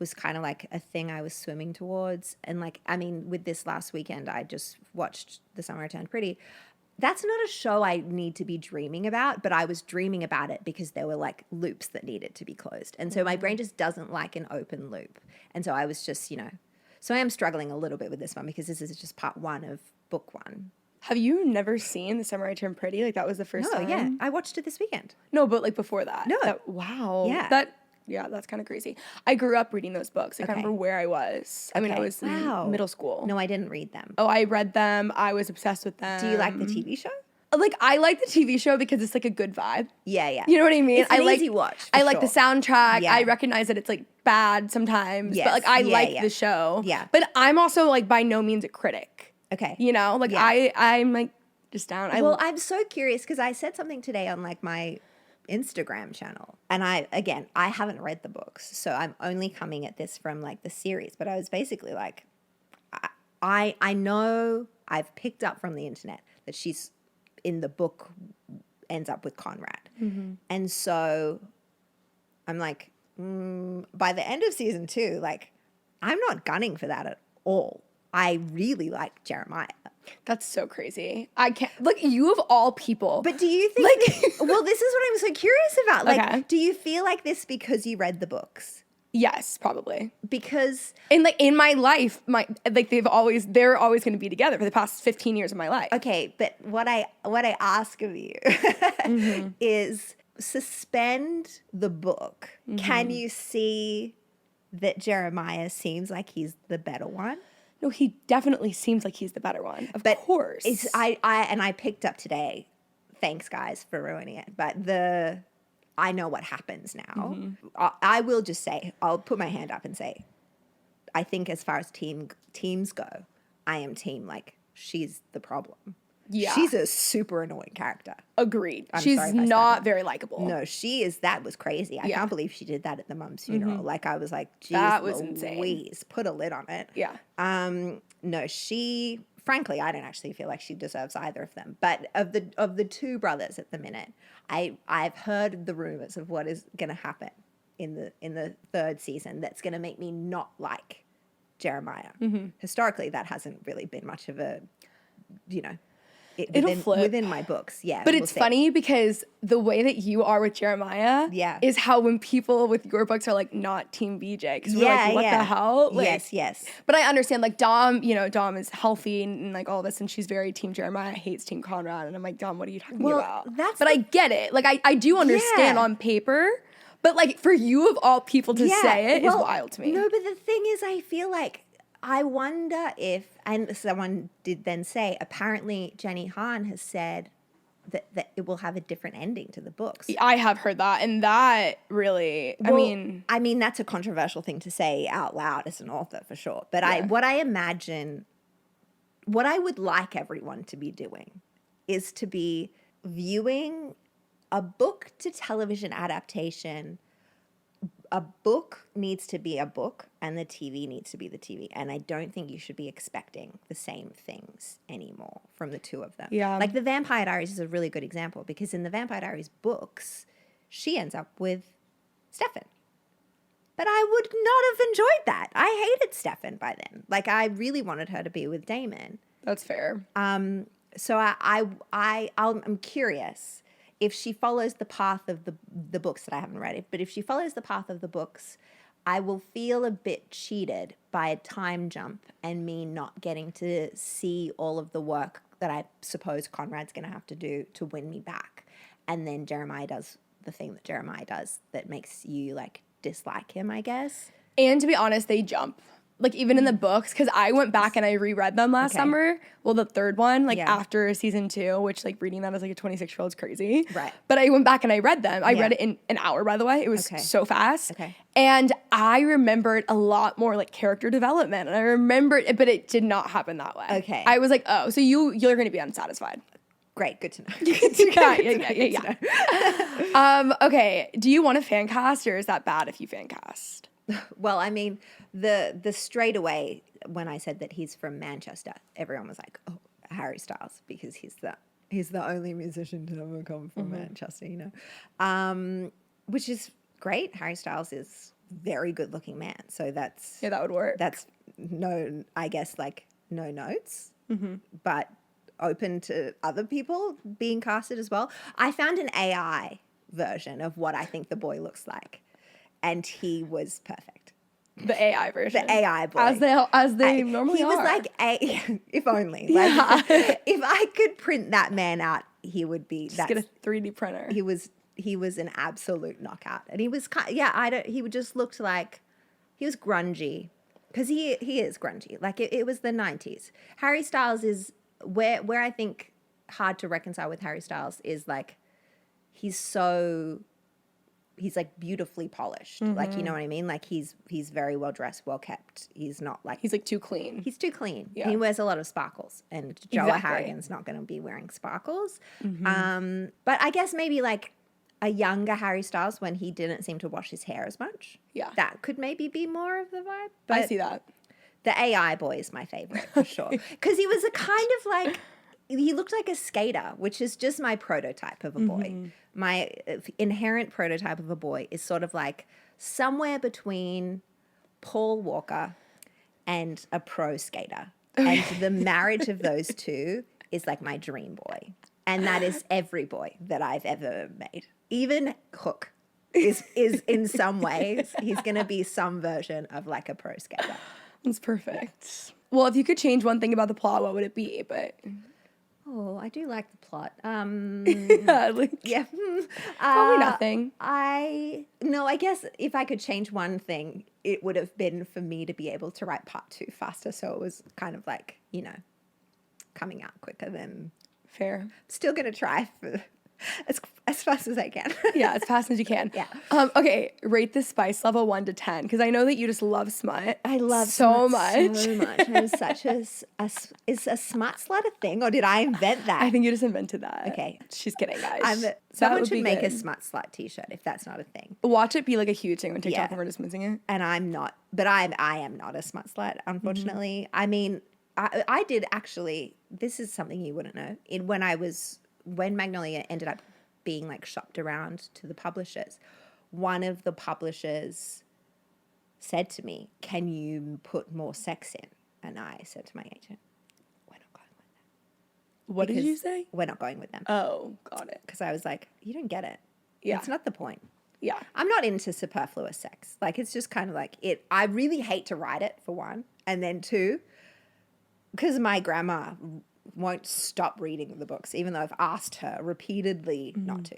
was kind of like a thing I was swimming towards. And like, I mean, with this last weekend, I just watched The Summer I Turned Pretty. That's not a show I need to be dreaming about, but I was dreaming about it because there were like loops that needed to be closed. And so my brain just doesn't like an open loop. And so I was just, so I am struggling a little bit with this one because this is just part 1 of book 1. Have you never seen The Summer I Turned Pretty? Like that was the first time? No, yeah. I watched it this weekend. No, but like before that. No. Wow. Yeah. Yeah, that's kind of crazy. I grew up reading those books. I can't remember where I was. I mean, I was in middle school. No, I didn't read them. Oh, I read them. I was obsessed with them. Do you like the TV show? Like, I like the TV show because it's like a good vibe. Yeah. You know what I mean? It's an easy watch. I like the soundtrack. Yeah. I recognize that it's like bad sometimes, but like I like the show. Yeah. But I'm also like by no means a critic. Okay. You know, like I'm like just down. Well, I'm so curious because I said something today on like my Instagram channel. And I haven't read the books, so I'm only coming at this from like the series. But I was basically like, I know I've picked up from the internet that she's in the book ends up with Conrad. And so I'm like, by the end of season 2, like I'm not gunning for that at all. I really like Jeremiah. That's so crazy. I can't, like, you of all people. But do you think, well, this is what I'm so curious about. Like, do you feel like this because you read the books? Yes, probably. Because in my life, they're always going to be together for the past 15 years of my life. Okay, but what I ask of you is suspend the book. Can you see that Jeremiah seems like he's the better one? No, he definitely seems like he's the better one. Of course. I picked up today. Thanks, guys, for ruining it. But I know what happens now. I will just say, I'll put my hand up and say, I think as far as teams go, I am team like she's the problem. Yeah. She's a super annoying character. Agreed. She's not very likable. No, she is. That was crazy. I can't believe she did that at the mom's funeral. Like I was like, geez, that was insane. Put a lid on it. Yeah. No, frankly, I don't actually feel like she deserves either of them. But of the 2 brothers at the minute, I've heard the rumors of what is going to happen in the 3rd season that's going to make me not like Jeremiah. Historically, that hasn't really been much of a, it'll flip within my books. Yeah. But it's funny because the way that you are with Jeremiah is how when people with your books are like not team BJ, because we're like, what the hell? Like, yes. But I understand like Dom is healthy and like all this, and she's very team Jeremiah, hates team Conrad. And I'm like, Dom, what are you talking about? I get it. Like I do understand on paper, but like for you of all people to say it is wild to me. No, but the thing is, I feel like I wonder if, and someone did then say, apparently Jenny Han has said that it will have a different ending to the books. I have heard that, and that really, I mean, that's a controversial thing to say out loud as an author for sure. But what I imagine, what I would like everyone to be doing is to be viewing a book to television adaptation. A book needs to be a book and the TV needs to be the TV. And I don't think you should be expecting the same things anymore from the 2 of them. Yeah. Like the Vampire Diaries is a really good example because in the Vampire Diaries books, she ends up with Stefan. But I would not have enjoyed that. I hated Stefan by then. Like I really wanted her to be with Damon. That's fair. So I'm curious if she follows the path of the books that I haven't read it, but if she follows the path of the books, I will feel a bit cheated by a time jump and me not getting to see all of the work that I suppose Conrad's going to have to do to win me back. And then Jeremiah does the thing that Jeremiah does that makes you like dislike him, I guess. And to be honest, they jump. Like even in the books, because I went back and I reread them last summer. Well, the third one, like after season 2, which like reading that as like a 26-year-old is crazy. Right. But I went back and I read them. I read it in an hour, by the way. It was so fast. Okay. And I remembered a lot more like character development. And I remembered it, but it did not happen that way. Okay. I was like, oh, so you're going to be unsatisfied. Great, good to know. Yeah. Okay, do you want to fan cast or is that bad if you fan cast? Well, I mean, the straight away when I said that he's from Manchester, everyone was like, "Oh, Harry Styles," because he's the only musician to ever come from Manchester, you know, which is great. Harry Styles is very good looking man, so that would work. That's no, I guess like no notes, but open to other people being casted as well. I found an AI version of what I think the boy looks like. And he was perfect. The AI version. The AI boy. As they normally he are. He was like, if only. Like, if I could print that man out, he would be. Just get a 3D printer. He was an absolute knockout. And he was, he just looked like, he was grungy. Because he is grungy. Like, it was the 90s. Harry Styles is, where I think hard to reconcile with Harry Styles is like, he's like beautifully polished. Like, you know what I mean? Like he's very well dressed, well kept. He's not like... He's like too clean. He's too clean. Yeah. He wears a lot of sparkles. And Joel Harrigan's not going to be wearing sparkles. But I guess maybe like a younger Harry Styles when he didn't seem to wash his hair as much. Yeah. That could maybe be more of the vibe. But I see that. The AI boy is my favorite for sure. Because he was a kind of like... He looked like a skater, which is just my prototype of a boy. My inherent prototype of a boy is sort of like somewhere between Paul Walker and a pro skater. And the marriage of those two is like my dream boy. And that is every boy that I've ever made. Even Hook is in some ways, he's going to be some version of like a pro skater. That's perfect. Well, if you could change one thing about the plot, what would it be? But... Oh, I do like the plot. Yeah. Probably nothing. I guess if I could change one thing, it would have been for me to be able to write part 2 faster. So it was kind of like, you know, coming out quicker than... Fair. Still going to try for as fast as I can. Yeah, as fast as you can. Yeah. Okay, rate the spice level 1 to 10 because I know that you just love smut. I love so smut much. So much. I'm such is a smut slut a thing, or did I invent that? I think you just invented that. Okay, she's kidding, guys. Someone should make a smut slut T-shirt if that's not a thing. Watch it be like a huge thing on TikTok and we're dismissing it. And I'm not, but I am not a smut slut. Unfortunately, I mean, I did actually. This is something you wouldn't know. When Magnolia ended up being like shopped around to the publishers, one of the publishers said to me, "Can you put more sex in?" And I said to my agent, "We're not going with them." What did you say? We're not going with them. Oh, got it. Because I was like, you don't get it. Yeah. It's not the point. Yeah. I'm not into superfluous sex. Like, it's just kind of like it. I really hate to write it, for one. And then 2, because my grandma won't stop reading the books, even though I've asked her repeatedly not to.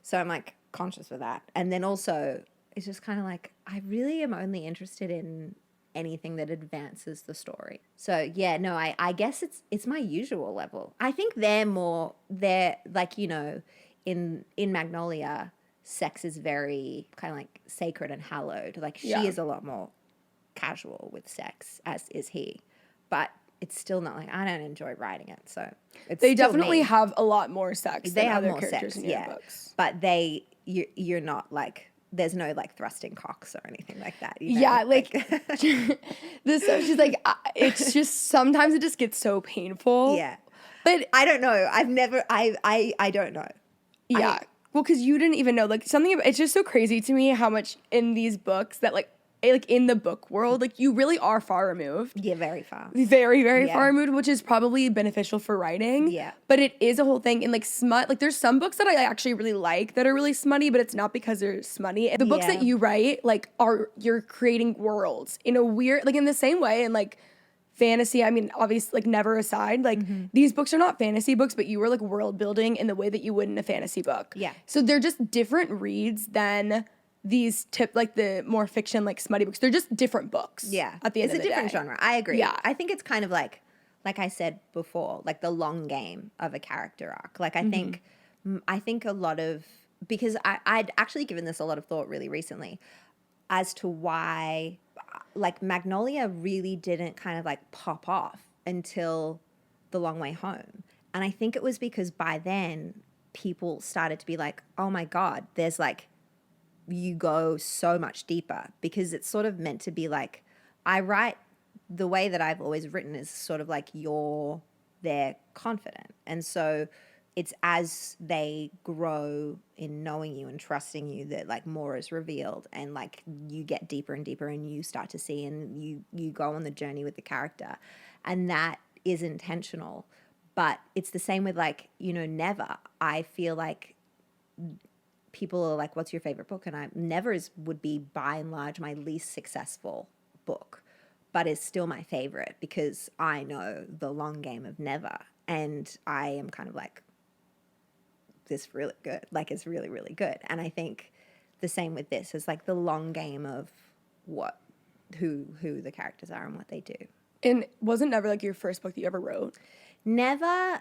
So I'm like conscious of that. And then also it's just kind of like, I really am only interested in anything that advances the story. So yeah, no, I guess it's my usual level. I think they're like, you know, in Magnolia, sex is very kind of like sacred and hallowed. Like she is a lot more casual with sex, as is he. But it's still not like, I don't enjoy writing it, so it's they definitely have a lot more sex they than have other more characters sex, in your books. But you're not like, there's no like thrusting cocks or anything like that. You know? Yeah, like this. She's like, it's just sometimes it just gets so painful. Yeah, but I don't know. I've never. I don't know. Yeah, well, because you didn't even know like something. It's just so crazy to me how much in these books that like like in the book world, like you really are far removed. Yeah, very far. Very, very Yeah. far removed, which is probably beneficial for writing. Yeah. But it is a whole thing. And like smut, like there's some books that I actually really like that are really smutty, but it's not because they're smutty. The books Yeah. that you write, like, you're creating worlds in a weird, like in the same way, and like fantasy, I mean, obviously, like never aside, like these books are not fantasy books, but you were like world building in the way that you would in a fantasy book. Yeah. So they're just different reads than these like the more fiction, like smutty books. They're just different books. Yeah. At the end of the day. It's a different genre. I agree. Yeah. I think it's kind of like I said before, like the long game of a character arc. Like I think a lot of, because I'd actually given this a lot of thought really recently as to why like Magnolia really didn't kind of like pop off until The Long Way Home. And I think it was because by then people started to be like, oh my God, there's like, you go so much deeper, because it's sort of meant to be like, I write the way that I've always written is sort of like they're confident. And so it's as they grow in knowing you and trusting you that like more is revealed, and like you get deeper and deeper and you start to see, and you go on the journey with the character, and that is intentional. But it's the same with like, Never. I feel like people are like, what's your favorite book? And Never would be by and large my least successful book, but it's still my favorite because I know the long game of Never, and I am kind of like, this really good. Like it's really, really good. And I think the same with this is like the long game of who the characters are and what they do. And wasn't Never like your first book that you ever wrote? Never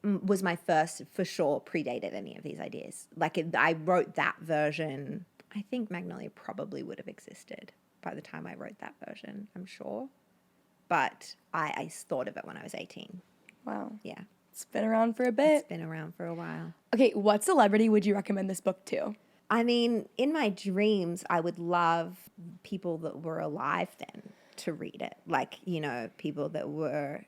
was my first, for sure, predated any of these ideas. Like I wrote that version. I think Magnolia probably would have existed by the time I wrote that version, I'm sure. But I thought of it when I was 18. Wow. Yeah. It's been around for a bit. It's been around for a while. Okay, what celebrity would you recommend this book to? I mean, in my dreams, I would love people that were alive then to read it. Like, people that were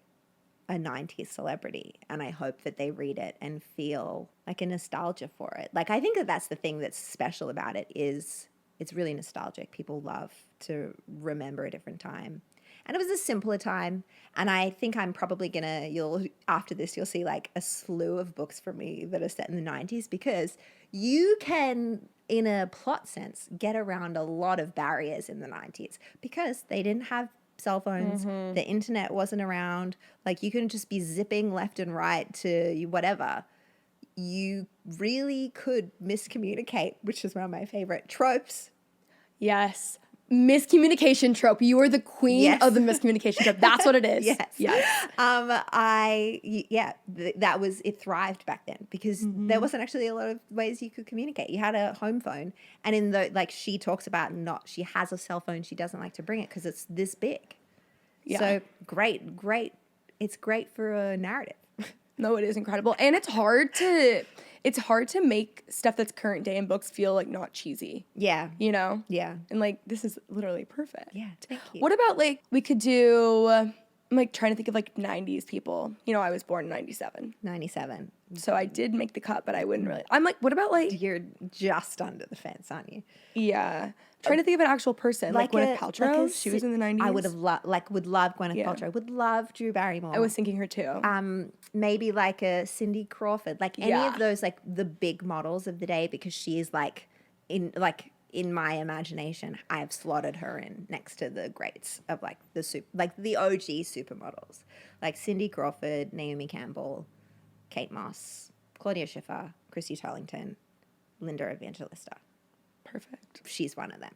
a 90s celebrity. And I hope that they read it and feel like a nostalgia for it. Like, I think that that's the thing that's special about it is it's really nostalgic. People love to remember a different time. And it was a simpler time. And I think I'm probably after this, you'll see like a slew of books from me that are set in the 90s, because you can, in a plot sense, get around a lot of barriers in the 90s because they didn't have cell phones. The internet wasn't around. Like you can just be zipping left and right to whatever. You really could miscommunicate, which is one of my favorite tropes. Yes. Miscommunication trope. You are the queen of the miscommunication trope. That's what it is. Yes. That was, it thrived back then because there wasn't actually a lot of ways you could communicate. You had a home phone, and she talks about she has a cell phone. She doesn't like to bring it because it's this big. Yeah. So great. It's great for a narrative. No, it is incredible. And it's hard to make stuff that's current day in books feel like not cheesy. Yeah. Yeah. And like, this is literally perfect. Yeah, thank you. What about like, we could do, I'm like trying to think of like 90s people. I was born in 97. 97. So I did make the cut, but I wouldn't really. I'm like, what about like. You're just under the fence, aren't you? Yeah. Trying to think of an actual person. Like Gwyneth Paltrow. She was in the 90s. I would have would love Gwyneth Paltrow. I would love Drew Barrymore. I was thinking her too. Maybe like a Cindy Crawford. Like any of those, like the big models of the day, because she is like in my imagination, I have slotted her in next to the greats of like the OG supermodels. Like Cindy Crawford, Naomi Campbell, Kate Moss, Claudia Schiffer, Christy Turlington, Linda Evangelista. Perfect. She's one of them,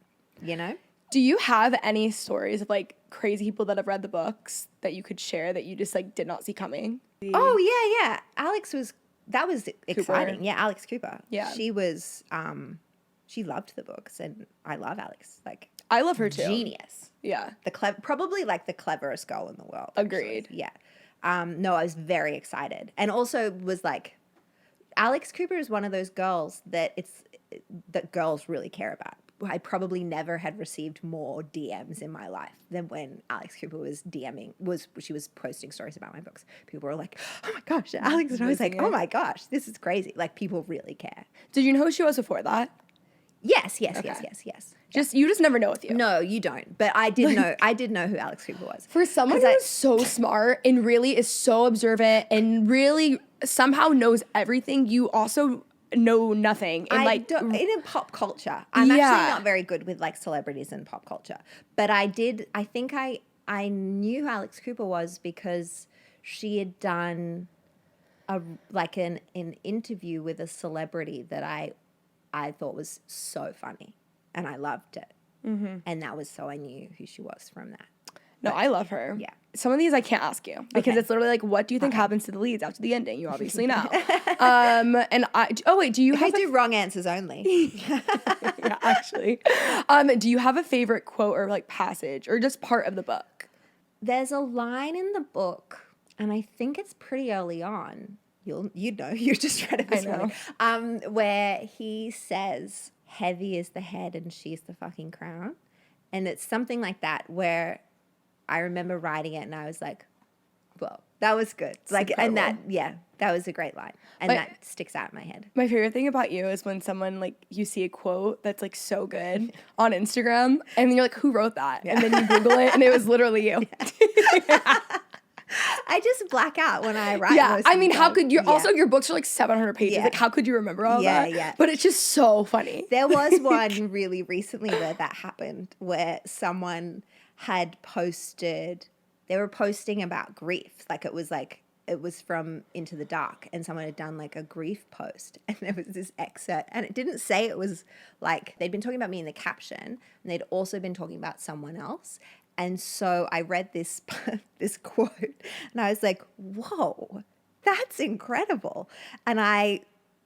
Do you have any stories of like crazy people that have read the books that you could share that you just like did not see coming? Oh yeah. That was exciting. Cooper. Yeah, Alex Cooper. Yeah. She was, she loved the books, and I love Alex. Like, I love her too. Genius. Yeah. Probably like the cleverest girl in the world. Agreed. Actually. Yeah. No, I was very excited. And also was like, Alex Cooper is one of those girls that girls really care about. I probably never had received more DMs in my life than when Alex Cooper was she was posting stories about my books. People were like, oh my gosh, Alex. And I was like, oh my gosh, this is crazy. Like, people really care. Did you know who she was before that? Yes. You just never know with you. No, you don't. But I did know. I did know who Alex Cooper was. For someone who is so smart and really is so observant and really somehow knows everything, you also know nothing. And in pop culture, I'm actually not very good with like celebrities and pop culture. But I think I knew who Alex Cooper was because she had done an interview with a celebrity that I thought was so funny and I loved it. Mm-hmm. And that was so I knew who she was from that. No, I love her. Yeah. Some of these I can't ask you because it's literally like, what do you think happens to the leads after the ending? You obviously know. Do you have do wrong answers only? Yeah, actually. Do you have a favorite quote or like passage or just part of the book? There's a line in the book, and I think it's pretty early on. You know, you just read it this morning. Where he says, "Heavy is the head, and she's the fucking crown," and it's something like that. Where I remember writing it, and I was like, "Well, that was good." It's like, incredible. That was a great line, and that sticks out in my head. My favorite thing about you is when someone like you see a quote that's like so good on Instagram, and then you're like, "Who wrote that?" Yeah. And then you Google it, and it was literally you. Yeah. I just black out when I write. Yeah, I mean, how could you? Also, your books are like 700 pages. Yeah. Like, how could you remember all that? Yeah. But it's just so funny. There was one really recently where that happened, where someone had posted. They were posting about grief, it was from Into the Dark, and someone had done like a grief post, and there was this excerpt, and it didn't say it was like they'd been talking about me in the caption, and they'd also been talking about someone else. And so I read this quote, and I was like, whoa, that's incredible. And I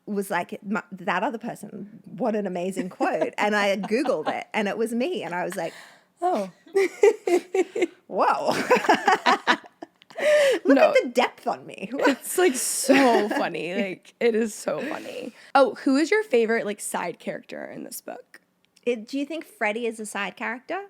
was like, that other person, what an amazing quote. And I Googled it, and it was me. And I was like, oh, whoa. Look at the depth on me. It's like so funny. Like, it is so funny. Oh, who is your favorite like side character in this book? Do you think Freddie is a side character?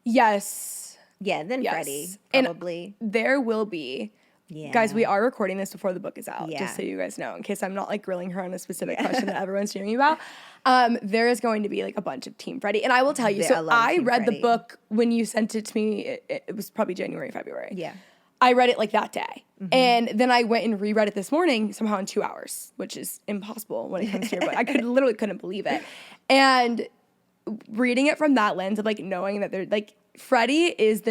Yes. Yeah, then yes. Freddie, probably. And there will be. Yeah. Guys, we are recording this before the book is out, just so you guys know, in case I'm not like grilling her on a specific question that everyone's dreaming about. There is going to be like a bunch of Team Freddie. And I will tell you, I read the book when you sent it to me. It was probably January, February. Yeah. I read it like that day. Mm-hmm. And then I went and reread it this morning somehow in 2 hours, which is impossible when it comes to your book. I literally couldn't believe it. And reading it from that lens of like knowing that they're like, Freddie is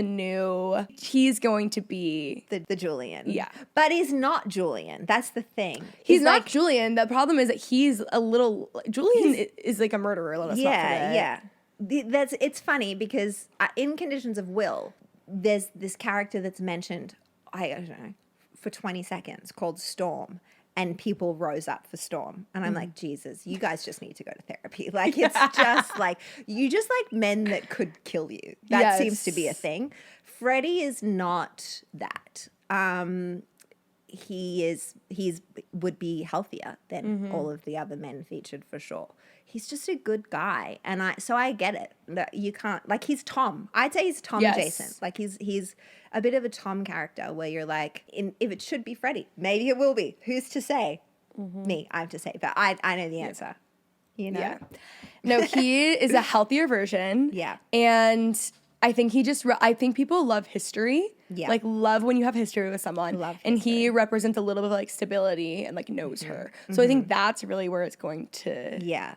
he's going to be the Julian. Yeah. But he's not Julian. That's the thing. He's not Julian. The problem is that he's a little, Julian is like a murderer. Let us not forget. Yeah. It's funny because in Conditions of Will, there's this character that's mentioned, I don't know, for 20 seconds called Storm. And people rose up for Storm. And I'm like, Jesus, you guys just need to go to therapy. Like, it's just like, you just like men that could kill you. That seems to be a thing. Freddie is not that. He's would be healthier than all of the other men featured for sure. He's just a good guy. And I get it. You can't, like, he's Tom. I'd say he's Tom Jason. Like, he's a bit of a Tom character where you're like, if it should be Freddie, maybe it will be. Who's to say? Me, I have to say. But I know the answer. You know? Yeah. No, he is a healthier version. Yeah. And I think I think people love history. Yeah. Like, love when you have history with someone. Love and history. He represents a little bit of like stability and like knows her. So I think that's really where it's going to. Yeah.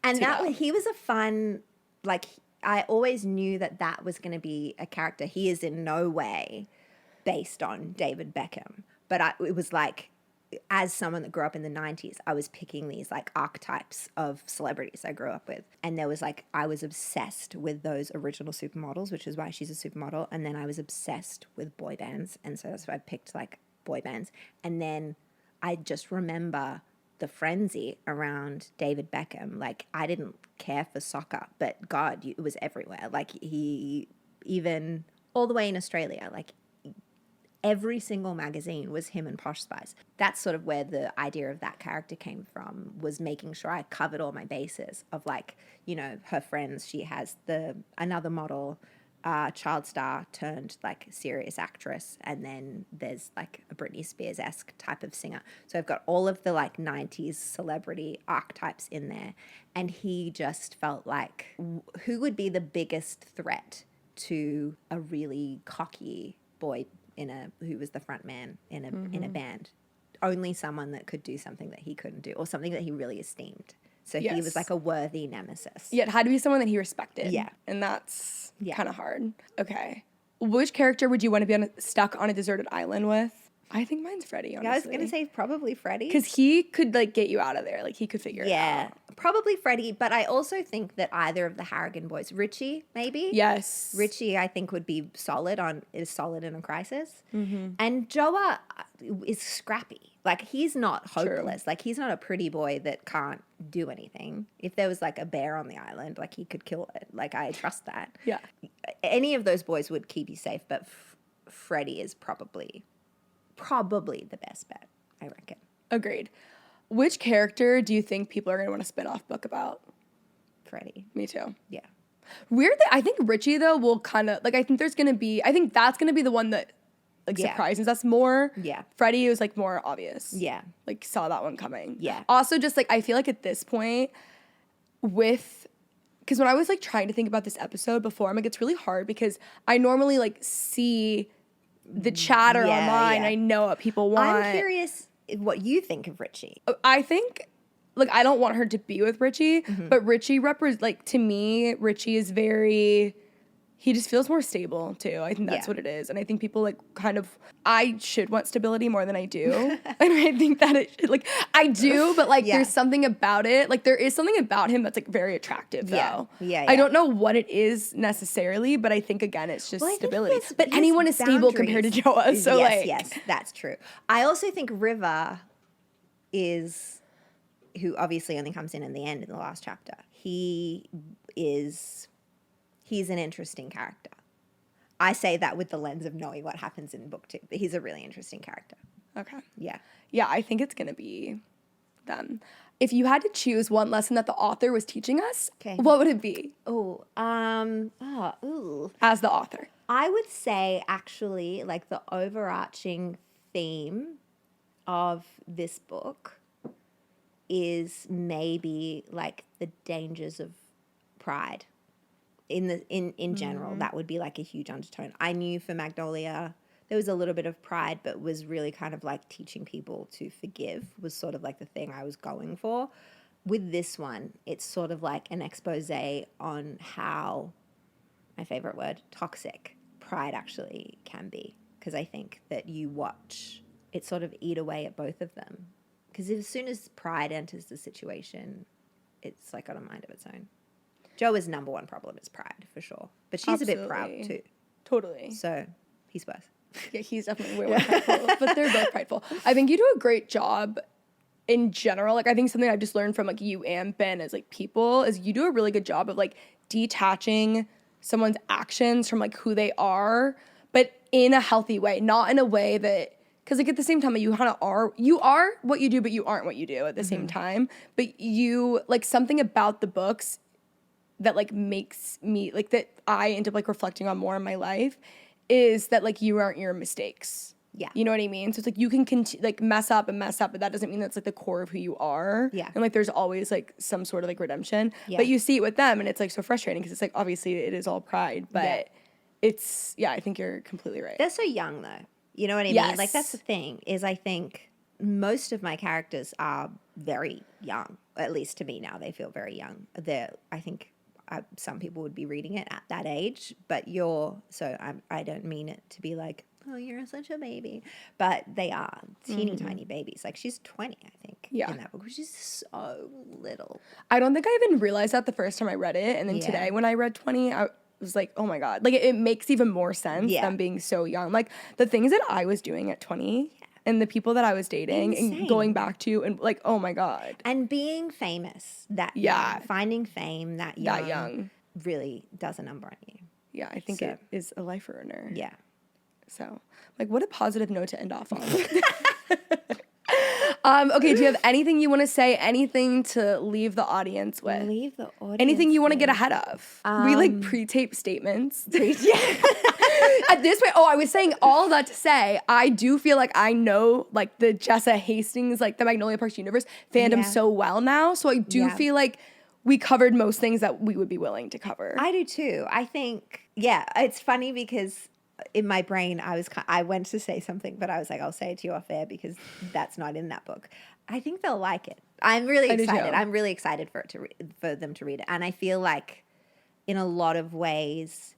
And he was a fun, like, I always knew that was going to be a character. He is in no way based on David Beckham. But it was like, as someone that grew up in the 90s, I was picking these like archetypes of celebrities I grew up with. And there was like, I was obsessed with those original supermodels, which is why she's a supermodel. And then I was obsessed with boy bands. And so that's why I picked like boy bands. And then I just remember the frenzy around David Beckham. Like, I didn't care for soccer, but God, it was everywhere. Like, he, even all the way in Australia, like, every single magazine was him and Posh Spice. That's sort of where the idea of that character came from, was making sure I covered all my bases of, like, you know, her friends. She has another model, child star turned like serious actress, and then there's like a Britney Spears-esque type of singer. So I've got all of the like 90s celebrity archetypes in there, and he just felt like who would be the biggest threat to a really cocky boy who was the front man in a band. Only someone that could do something that he couldn't do, or something that he really esteemed. So he was like a worthy nemesis. Yeah, it had to be someone that he respected. Yeah. And that's kind of hard. Okay. Which character would you want to be stuck on a deserted island with? I think mine's Freddie, honestly. Yeah, I was going to say probably Freddie. Because he could, like, get you out of there. Like, he could figure it out. Yeah, probably Freddie. But I also think that either of the Harrigan boys, Richie, maybe? Yes. Richie, I think, would be solid in a crisis. Mm-hmm. And Joa is scrappy. Like, he's not hopeless. True. Like, he's not a pretty boy that can't do anything. If there was, like, a bear on the island, like, he could kill it. Like, I trust that. Yeah. Any of those boys would keep you safe, but Freddie is probably the best bet, I reckon. Agreed. Which character do you think people are going to want a spin-off book about? Freddie. Me too. Yeah. Weird that I think Richie, though, will kind of, like, I think that's going to be the one that, like, surprises us more. Yeah. Freddie was, like, more obvious. Yeah. Like, saw that one coming. Yeah. Also, just, like, I feel like at this point because when I was, like, trying to think about this episode before, I'm like, it's really hard because I normally, like, see the chatter online. I know what people want. I'm curious what you think of Richie. I think, like, I don't want her to be with Richie, but Richie to me, Richie is he just feels more stable too. I think that's what it is. And I think people, like, I should want stability more than I do. And I think that I do, but, like, there's something about it. Like, there is something about him that's, like, very attractive, though. Yeah. I don't know what it is necessarily, but I think, again, it's just stability. But anyone is stable compared to Joa, so, Yes, that's true. I also think River who obviously only comes in the end in the last chapter. He's an interesting character. I say that with the lens of knowing what happens in book 2, but he's a really interesting character. Okay. Yeah. Yeah, I think it's going to be them. If you had to choose one lesson that the author was teaching us, what would it be? As the author. I would say, actually, like, the overarching theme of this book is maybe, like, the dangers of pride. In general, that would be, like, a huge undertone. I knew for Magnolia there was a little bit of pride, but was really kind of like teaching people to forgive was sort of like the thing I was going for. With this one, it's sort of like an expose on how, my favorite word, toxic pride actually can be. Because I think that you watch it sort of eat away at both of them. Because as soon as pride enters the situation, it's like got a mind of its own. Joa's number one problem is pride, for sure. But she's a bit proud, too. Totally. So, he's worse. Yeah, he's definitely way more prideful. But they're both prideful. I think you do a great job in general. Like, I think something I've just learned from, like, you and Ben as, like, people is you do a really good job of, like, detaching someone's actions from, like, who they are, but in a healthy way. Not in a way that... Because, like, at the same time, you kind of are... You are what you do, but you aren't what you do at the same time. But you... Like, something about the books... that, like, makes me, like, that I end up, like, reflecting on more in my life is that, like, you aren't your mistakes. Yeah. You know what I mean? So it's, like, you can, mess up, but that doesn't mean that's, like, the core of who you are. Yeah. And, like, there's always, like, some sort of, like, redemption. Yeah. But you see it with them, and it's, like, so frustrating because it's, like, obviously it is all pride, but it's, I think you're completely right. They're so young, though. You know what I mean? Like, that's the thing, is I think most of my characters are very young. At least to me now, they feel very young. I think... some people would be reading it at that age, but I don't mean it to be like, oh, you're such a baby, but they are teeny tiny babies. Like, she's 20, I think, in that book, which is so little. I don't think I even realized that the first time I read it, and then today when I read 20, I was like, oh my God, like, it makes even more sense them being so young. Like, the things that I was doing at 20 and the people that I was dating and going back to, and, like, oh my God. And being famous that young, finding fame that young really does a number on you. Yeah, I think it is a life ruiner. Yeah. So, like, what a positive note to end off on. Okay, do you have anything you want to say? Anything to leave the audience with? Leave the audience. Anything you want to get with. ahead of? We like pre-tape statements. Yeah. At this point, I was saying all of that to say, I do feel like I know like the Jessa Hastings, like the Magnolia Parks universe fandom so well now. So I do feel like we covered most things that we would be willing to cover. I do too. I think, it's funny because in my brain, I went to say something, but I was like, I'll say it to you off air because that's not in that book. I think they'll like it. I'm really excited. I'm really excited for them to read it. And I feel like in a lot of ways,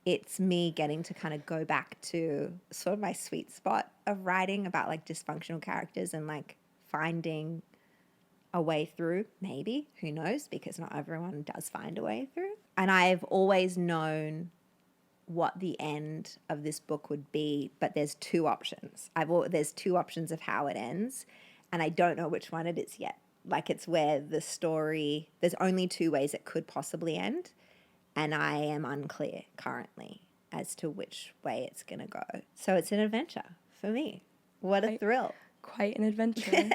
it's me getting to kind of go back to sort of my sweet spot of writing about like dysfunctional characters and like finding a way through, maybe, who knows, because not everyone does find a way through. And I've always known what the end of this book would be, but there's two options. There's two options of how it ends, and I don't know which one it is yet. Like, it's where the story, there's only two ways it could possibly end, and I am unclear currently as to which way it's going to go. So it's an adventure for me. What a thrill. Quite an adventure.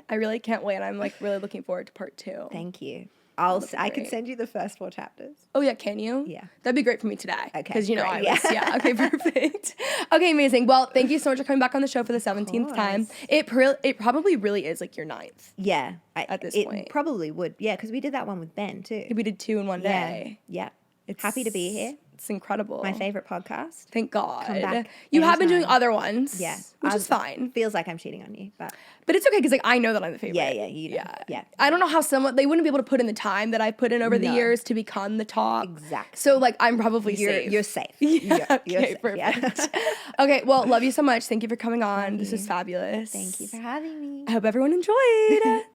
I really can't wait. I'm like really looking forward to part 2. Thank you. I can send you the first 4 chapters. Oh yeah, can you? Yeah. That'd be great for me today. Okay. Because you know great, okay, perfect. Okay, amazing. Well, thank you so much for coming back on the show for the 17th time. It probably really is like your 9th. Yeah. At this point. It probably would. Yeah, because we did that one with Ben too. We did 2 in one day. Yeah. Happy to be here. It's incredible. My favorite podcast. Thank God. Come back you have been anytime. doing other ones. Yeah. Which is fine. Feels like I'm cheating on you, but it's okay because like I know that I'm the favorite. Yeah, you know. Yeah. I don't know how they wouldn't be able to put in the time that I've put in over the years to become the top. Exactly. So like I'm probably safe. You're safe. Yeah. You're Okay, safe. perfect. Okay, well, love you so much. Thank you for coming on. This was fabulous. Thank you for having me. I hope everyone enjoyed.